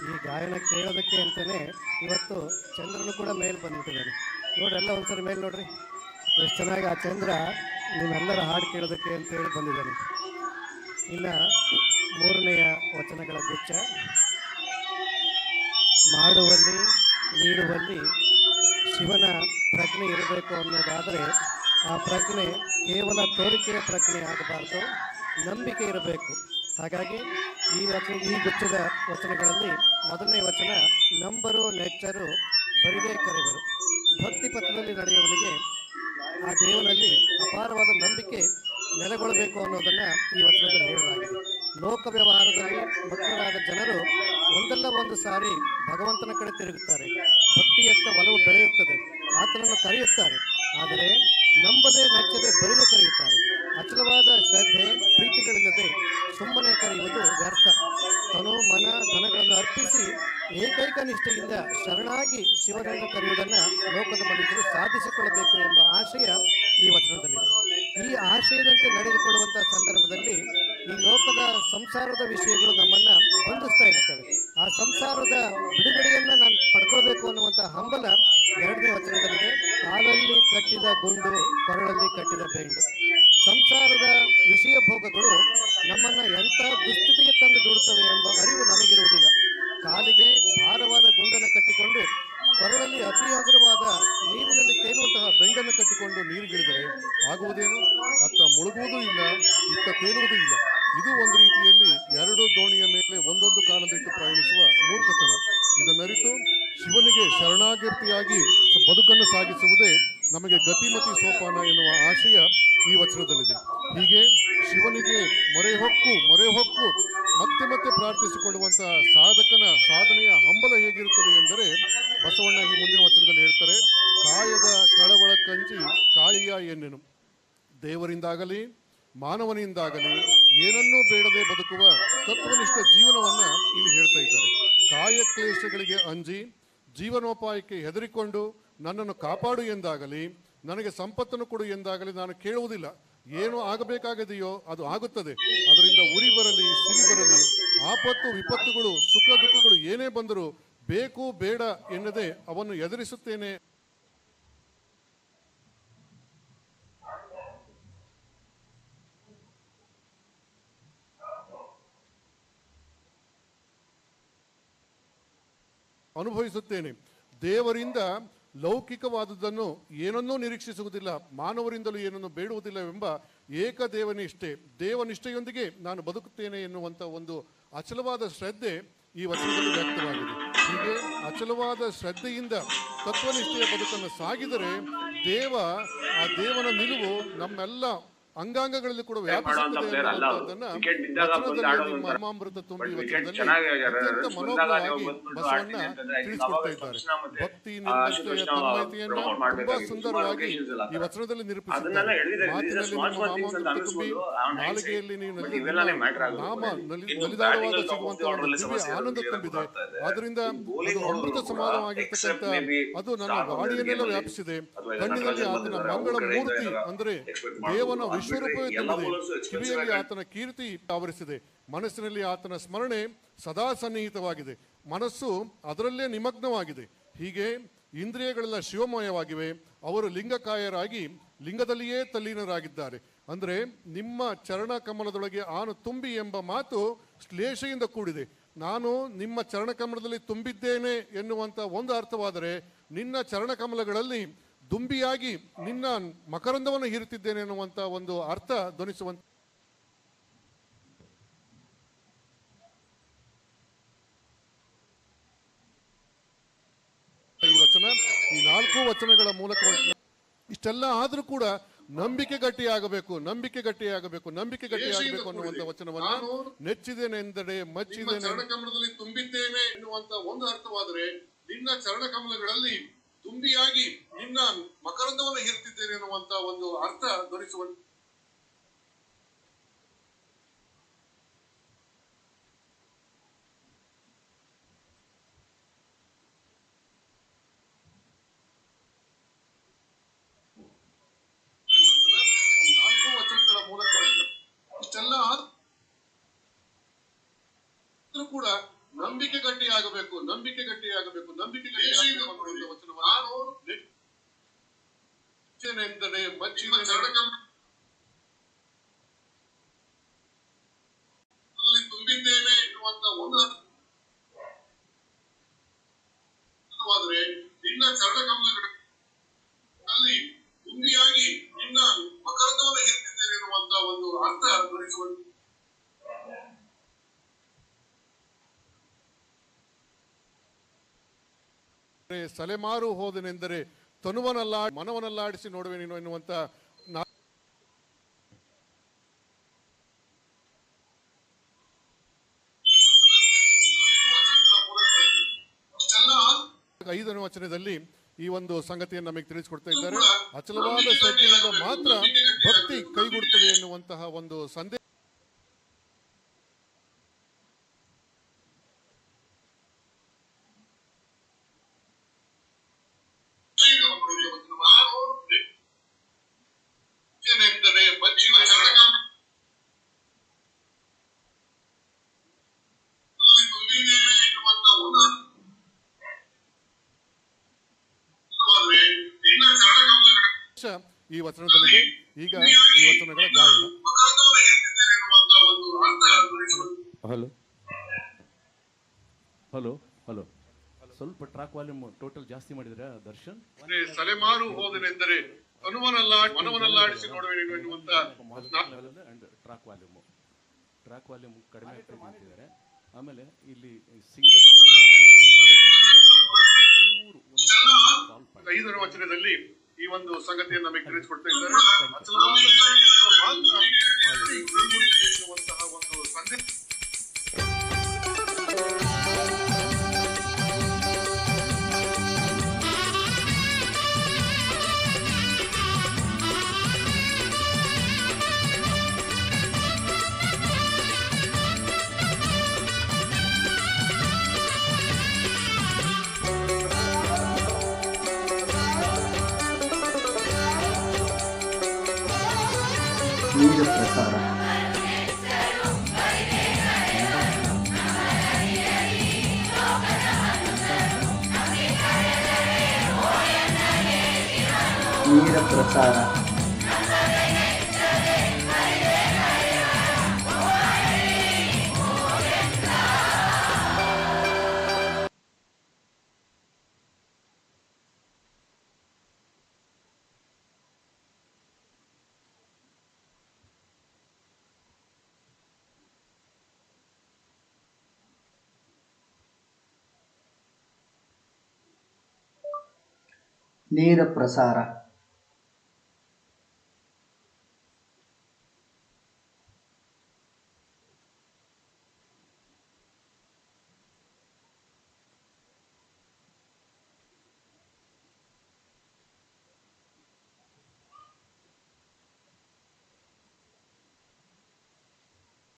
ಈ ಗಾಯನ ಕೇಳೋದಕ್ಕೆ ಅಂತಲೇ ಇವತ್ತು ಚಂದ್ರನು ಕೂಡ ಮೇಲೆ ಬಂದ್ಬಿಟ್ಟಿದ್ದಾನೆ. ನೋಡ್ರಿ, ಎಲ್ಲ ಒಂದ್ಸರಿ ಮೇಲೆ ನೋಡ್ರಿ, ಎಷ್ಟು ಚೆನ್ನಾಗಿ ಆ ಚಂದ್ರ ನಿಮ್ಮೆಲ್ಲರ ಹಾಡು ಕೇಳೋದಕ್ಕೆ ಅಂತೇಳಿ ಬಂದಿದ್ದಾನೆ. ಇನ್ನು ಮೂರನೆಯ ವಚನಗಳ ಗುಚ್ಛ. ಮಾಡುವಲ್ಲಿ ನೀಡುವಲ್ಲಿ ಶಿವನ ಪ್ರಜ್ಞೆ ಇರಬೇಕು ಅನ್ನೋದಾದರೆ ಆ ಪ್ರಜ್ಞೆ ಕೇವಲ ತೋರಿಕೆಯ ಪ್ರಜ್ಞೆ ಆಗಬಾರ್ದು, ನಂಬಿಕೆ ಇರಬೇಕು. ಹಾಗಾಗಿ ಈ ಗುಚ್ಛದ ವಚನಗಳಲ್ಲಿ ಮೊದಲನೇ ವಚನ, ನಂಬರು ನೆಚ್ಚರು ಬರಿದೇ ಕರೆವರು. ಭಕ್ತಿ ಪಥದಲ್ಲಿ ನಡೆಯುವವನಿಗೆ ಆ ದೇವನಲ್ಲಿ ಅಪಾರವಾದ ನಂಬಿಕೆ ನೆಲೆಗೊಳ್ಳಬೇಕು ಅನ್ನೋದನ್ನು ಈ ವಚನದಲ್ಲಿ ಹೇಳಲಾಗಿದೆ. ಲೋಕ ವ್ಯವಹಾರದಲ್ಲಿ ಮಗ್ನರಾದ ಜನರು ಒಂದಲ್ಲ ಒಂದು ಸಾರಿ ಭಗವಂತನ ಕಡೆ ತಿರುಗುತ್ತಾರೆ, ಭಕ್ತಿಯತ್ತ ಒಲವು ಬೆಳೆಯುತ್ತದೆ, ಆತನನ್ನು ಕರೆಯುತ್ತಾರೆ. ಆದರೆ ನಂಬದೆ ನೆಚ್ಚದೆ ಬರಿದೇ ಕರೆಯುತ್ತಾರೆ. ಅಚಲವಾದ ಶ್ರದ್ಧೆ ಪ್ರೀತಿಗಳಿಲ್ಲದೆ ಸುಮ್ಮನೆ ಕರೆಯುವುದು ವ್ಯರ್ಥ. ತನು ಮನ ಧನಗಳನ್ನು ಅರ್ಪಿಸಿ ಏಕೈಕ ನಿಷ್ಠೆಯಿಂದ ಶರಣಾಗಿ ಶಿವನನ್ನು ಕರೆಯುವುದನ್ನು ಲೋಕದ ಮನುಷ್ಯರು ಸಾಧಿಸಿಕೊಳ್ಳಬೇಕು ಎಂಬ ಆಶಯ ಈ ವಚನದಲ್ಲಿದೆ. ಈ ಆಶಯದಂತೆ ನಡೆದುಕೊಳ್ಳುವಂತಹ ಸಂದರ್ಭದಲ್ಲಿ ಈ ಲೋಕದ ಸಂಸಾರದ ವಿಷಯಗಳು ನಮ್ಮನ್ನ ಬಂಧಿಸ್ತಾ ಇರ್ತವೆ. ಆ ಸಂಸಾರದ ಬಿಡುಗಡೆಯನ್ನ ನಾನು ಪಡ್ಕೊಳ್ಬೇಕು ಅನ್ನುವಂಥ ಹಂಬಲ ಎರಡನೇ ವಚನದಲ್ಲಿದೆ. ಕಾಲಲ್ಲಿ ಕಟ್ಟಿದ ಗುಂಡು, ಕೊರಳಲ್ಲಿ ಕಟ್ಟಿದ ಬೆಂಡು. ಸಂಸಾರದ ವಿಷಯ ಭೋಗಗಳು ನಮ್ಮನ್ನ ಎಂಥ ದುಸ್ಥಿತಿಗೆ ತಂದು ದೂಡುತ್ತವೆ ಎಂಬ ಅರಿವು ನಮಗಿರುವುದಿಲ್ಲ. ಕಾಲಿಗೆ ಭಾರವಾದ ಗುಂಡನ್ನು ಕಟ್ಟಿಕೊಂಡು ಕೊರಳಲ್ಲಿ ಅತಿ ಹಗುರವಾದ ನೀರಿನಲ್ಲಿ ತೇಲುವಂತಹ ಬೆಂಡನ್ನು ಕಟ್ಟಿಕೊಂಡು ನೀರಿಗಿಳಿದರೆ ಆಗುವುದೇನು? ಅತ್ತ ಮುಳುಗುವುದೂ ಇಲ್ಲ, ಇತ್ತ ತೇಲುವುದೂ ಇಲ್ಲ. ಇದು ಒಂದು ರೀತಿಯಲ್ಲಿ ಎರಡು ದೋಣಿಯ ಮೇಲೆ ಒಂದೊಂದು ಕಾಲದಿಟ್ಟು ಪ್ರಯಾಣಿಸುವ ಮೂರ್ಖತನ. ಇದನ್ನರಿತು ಶಿವನಿಗೆ ಶರಣಾಗತಿಯಾಗಿ ಬದುಕನ್ನು ಸಾಗಿಸುವುದೇ ನಮಗೆ ಗತಿಮತಿ ಸೋಪಾನ ಎನ್ನುವ ಆಶಯ ಈ ವಚನದಲ್ಲಿದೆ. ಹೀಗೆ ಶಿವನಿಗೆ ಮೊರೆ ಹೊಕ್ಕು ಮತ್ತೆ ಮತ್ತೆ ಪ್ರಾರ್ಥಿಸಿಕೊಳ್ಳುವಂತಹ ಸಾಧಕನ ಸಾಧನೆಯ ಹಂಬಲ ಹೇಗಿರುತ್ತದೆ ಎಂದರೆ, ಬಸವಣ್ಣ ಈ ಮುಂದಿನ ವಚನದಲ್ಲಿ ಹೇಳ್ತಾರೆ, ಕಾಯದ ಕಳವಳ ಕಂಚಿ ಕಾಯಿಯ ಎನ್ನೆನು. ದೇವರಿಂದಾಗಲಿ ಮಾನವನಿಂದಾಗಲಿ ಏನನ್ನೂ ಬೇಡದೆ ಬದುಕುವ ತತ್ವನಿಷ್ಠ ಜೀವನವನ್ನ ಇಲ್ಲಿ ಹೇಳ್ತಾ ಇದ್ದಾರೆ. ಕಾಯ ಕ್ಲೇಶಗಳಿಗೆ ಅಂಜಿ ಜೀವನೋಪಾಯಕ್ಕೆ ಹೆದರಿಕೊಂಡು ನನ್ನನ್ನು ಕಾಪಾಡು ಎಂದಾಗಲಿ, ನನಗೆ ಸಂಪತ್ತನ್ನು ಕೊಡು ಎಂದಾಗಲಿ ನಾನು ಕೇಳುವುದಿಲ್ಲ. ಏನು ಆಗಬೇಕಾಗಿದೆಯೋ ಅದು ಆಗುತ್ತದೆ. ಅದರಿಂದ ಉರಿ ಬರಲಿ ಸಿರಿ ಬರಲಿ, ಆಪತ್ತು ವಿಪತ್ತುಗಳು ಸುಖ ದುಃಖಗಳು ಏನೇ ಬಂದರೂ ಬೇಕು ಬೇಡ ಎನ್ನದೆ ಅವನ್ನು ಎದುರಿಸುತ್ತೇನೆ. ಅನುಭವಿಸುತ್ತೇನೆ. ದೇವರಿಂದ ಲೌಕಿಕವಾದುದನ್ನು ಏನನ್ನೂ ನಿರೀಕ್ಷಿಸುವುದಿಲ್ಲ, ಮಾನವರಿಂದಲೂ ಏನನ್ನು ಬೇಡುವುದಿಲ್ಲ ಎಂಬ ಏಕದೇವನಿಷ್ಠೆ, ದೇವನಿಷ್ಠೆಯೊಂದಿಗೆ ನಾನು ಬದುಕುತ್ತೇನೆ ಎನ್ನುವಂಥ ಒಂದು ಅಚಲವಾದ ಶ್ರದ್ಧೆ ಈ ವಚನದಲ್ಲಿ ವ್ಯಕ್ತವಾಗಿದೆ. ಹೀಗೆ ಅಚಲವಾದ ಶ್ರದ್ಧೆಯಿಂದ ತತ್ವನಿಷ್ಠೆಯ ಬದುಕನ್ನು ಸಾಗಿದರೆ ಆ ದೇವನ ನಿಲುವು ನಮ್ಮೆಲ್ಲ ಅಂಗಾಂಗಗಳಲ್ಲಿ ಕೂಡ ವ್ಯಾಪಿಸುತ್ತದೆ ಎನ್ನುವಂಥದ್ದನ್ನ ನಿಮ್ಮ ಮರ್ಮಾಮೃತ ತುಂಬಿ ವಚನದಲ್ಲಿ ಅತ್ಯಂತ ಮನೋಜ್ಞವಾಗಿ ಬಸವಣ್ಣ ತಿಳಿಸಿಕೊಡ್ತಾ ಇದ್ದಾರೆ. ಭಕ್ತಿ ನಿರ್ನಿಷ್ಠೆಯ ತನ್ಮಯತೆಯನ್ನ ತುಂಬಾ ಸುಂದರವಾಗಿ ಈ ವಚನದಲ್ಲಿ ನಿರೂಪಿಸಿದ್ದಾರೆ. ಮಾತಿನಲ್ಲಿ ನಿಮ್ಮ ಮಾಮಾಮೃತ ತುಂಬಿ ನಾಲಿಗೆಯಲ್ಲಿ ನೀವು ನಾಮ ನಲಿದಾಡುವಾಗ ಸಿಗುವಂತಹ ಒಂದು ದಿವ್ಯ ಆನಂದ ತುಂಬಿದೆ. ಆದ್ರಿಂದ ಅದು ಅಮೃತ ಸಮಾನವಾಗಿರ್ತಕ್ಕಂಥ ಅದು ನನ್ನ ವಾಣಿಯನ್ನೆಲ್ಲ ವ್ಯಾಪಿಸಿದೆ. ಕಣ್ಣಿನಲ್ಲಿ ಆತನ ಮಂಗಳ ಮೂರ್ತಿ ಅಂದರೆ ದೇವನ ವಿಶ್ವರೂಪವೇ ತುಂಬಿದೆ. ಕಿವಿಯಲ್ಲಿ ಆತನ ಕೀರ್ತಿ ಆವರಿಸಿದೆ. ಮನಸ್ಸಿನಲ್ಲಿ ಆತನ ಸ್ಮರಣೆ ಸದಾ ಸನ್ನಿಹಿತವಾಗಿದೆ. ಮನಸ್ಸು ಅದರಲ್ಲೇ ನಿಮಗ್ನವಾಗಿದೆ. ಹೀಗೆ ಇಂದ್ರಿಯಗಳೆಲ್ಲ ಶಿವಮಯವಾಗಿವೆ. ಅವರು ಲಿಂಗಕಾಯರಾಗಿ ಲಿಂಗದಲ್ಲಿಯೇ ತಲ್ಲೀನರಾಗಿದ್ದಾರೆ. ಅಂದರೆ ನಿಮ್ಮ ಚರಣ ಕಮಲದೊಳಗೆ ಆನು ತುಂಬಿ ಎಂಬ ಮಾತು ಶ್ಲೇಷೆಯಿಂದ ಕೂಡಿದೆ. ನಾನು ನಿಮ್ಮ ಚರಣಕಮಲದಲ್ಲಿ ತುಂಬಿದ್ದೇನೆ ಎನ್ನುವಂಥ ಒಂದು ಅರ್ಥವಾದರೆ, ನಿನ್ನ ಚರಣಕಮಲಗಳಲ್ಲಿ ದುಂಬಿಯಾಗಿ ನಿನ್ನ ಮಕರಂದವನ್ನು ಹೀರುತ್ತಿದ್ದೇನೆ ಎನ್ನುವಂಥ ಒಂದು ಅರ್ಥ ಧ್ವನಿಸುವಂತ ಈ ವಚನ, ಈ 4 ವಚನಗಳ ಮೂಲಕ ಇಷ್ಟೆಲ್ಲ ಆದರೂ ಕೂಡ ನಂಬಿಕೆ ಗಟ್ಟಿಯಾಗಬೇಕು ಅನ್ನುವಂಥ ವಚನವನ್ನ ನೆಚ್ಚಿದೇನೆಂದರೆ ಮಚ್ಚಿದೇನೆ ಚರಣಕಮಲದಲ್ಲಿ ತುಂಬಿದ್ದೇನೆ ಎನ್ನುವಂತ ಒಂದು ಅರ್ಥವಾದರೆ, ನಿನ್ನ ಚರಣಕಮಲಗಳಲ್ಲಿ ತುಂಬಿಯಾಗಿ ನಿನ್ನ ಮಕರಂದವನ್ನು ಹೀರುತ್ತಿದ್ದೇನೆ ಎನ್ನುವಂತ ಒಂದು ಅರ್ಥ ಧ್ವನಿಸುವಂತ ಈ 4 ವಚನಗಳ ಮೂಲಕ ಇಷ್ಟೆಲ್ಲ ಕೂಡ ನಂಬಿಕೆ ಗಟ್ಟಿಯಾಗಬೇಕು, ನಂಬಿಕೆ ಗಟ್ಟಿಯಾಗಬೇಕು, ನಂಬಿಕೆ ಗಟ್ಟಿಯಾಗಬೇಕು ಅನ್ನುವಂಥ ವಚನವನ್ನೆಂದರೆ ತುಂಬಿದ್ದೇವೆ ಎನ್ನುವಂತ ಒಂದು ಅರ್ಥವಾದರೆ ನಿನ್ನ ಚರಣಕಮಲಗಳು ಅಲ್ಲಿ ತುಂಬಿಯಾಗಿ ನಿನ್ನ ಮಕರದವನ್ನು ಎತ್ತಿದ್ದೇವೆ ಎನ್ನುವಂತ ಒಂದು ಅರ್ಥ ಧ್ವನಿಸುವಂತೆ ಸಲೆಮಾರು ಹೋದನೆಂದರೆ ಮನವನ್ನಲ್ಲಾಡಿಸಿ ನೋಡುವೆ ನೀನು ಎನ್ನುವಂತ ಐದನೇ ವಚನದಲ್ಲಿ ಈ ಒಂದು ಸಂಗತಿಯನ್ನು ನಮಗೆ ತಿಳಿಸಿಕೊಡ್ತಾ ಇದ್ದಾರೆ. ಅಚಲವಾದ ಶ್ರದ್ಧೆಯಿಂದ ಮಾತ್ರ ಭಕ್ತಿ ಕೈಗೂಡುತ್ತದೆ ಎನ್ನುವಂತಹ ಒಂದು ಸಂದೇಶ ಈ ವಚನದಲ್ಲಿದೆ. ಈಗ ಈ ವಚನಗಳ ಗಾಯನ. ಹಲೋ ಹಲೋ ಹಲೋ ಸ್ವಲ್ಪ ಟ್ರ್ಯಾಕ್ ವಾಲ್ಯೂಮ್ ಟೋಟಲ್ ಜಾಸ್ತಿ ಮಾಡಿದ್ರೆ ದರ್ಶನ್. ಸಲೆಮಾರು ಹೋದನೆಂದರೆ ಮನವನ್ನಲ್ಲಾಡಿಸಿ ನೋಡುವೆ ನೀನು ಎನ್ನುವಂತ ಟ್ರ್ಯಾಕ್ ವಾಲ್ಯೂಮ್ ಕಡಿಮೆ ಆಗ್ತಿದ್ದಾರೆ. ಆಮೇಲೆ ಇಲ್ಲಿ ಸಿಂಗರ್ಸ್ ಇಲ್ಲಿ ಕಂಡಕ್ಟರ್ ಸಿಂಗರ್ಸ್ ಐದನೇ ವಚನದಲ್ಲಿ ಈ ಒಂದು ಸಂಗತಿಯನ್ನು ನಮಗೆ ತಿಳಿಸಿಕೊಡ್ತಾ ಇದ್ದಾರೆ. ಒಂದು ಸಂದೇಶ ನೀರ ಪ್ರಸಾರ. ನೀರ ಪ್ರಸಾರ. ನೇರ ಪ್ರಸಾರ.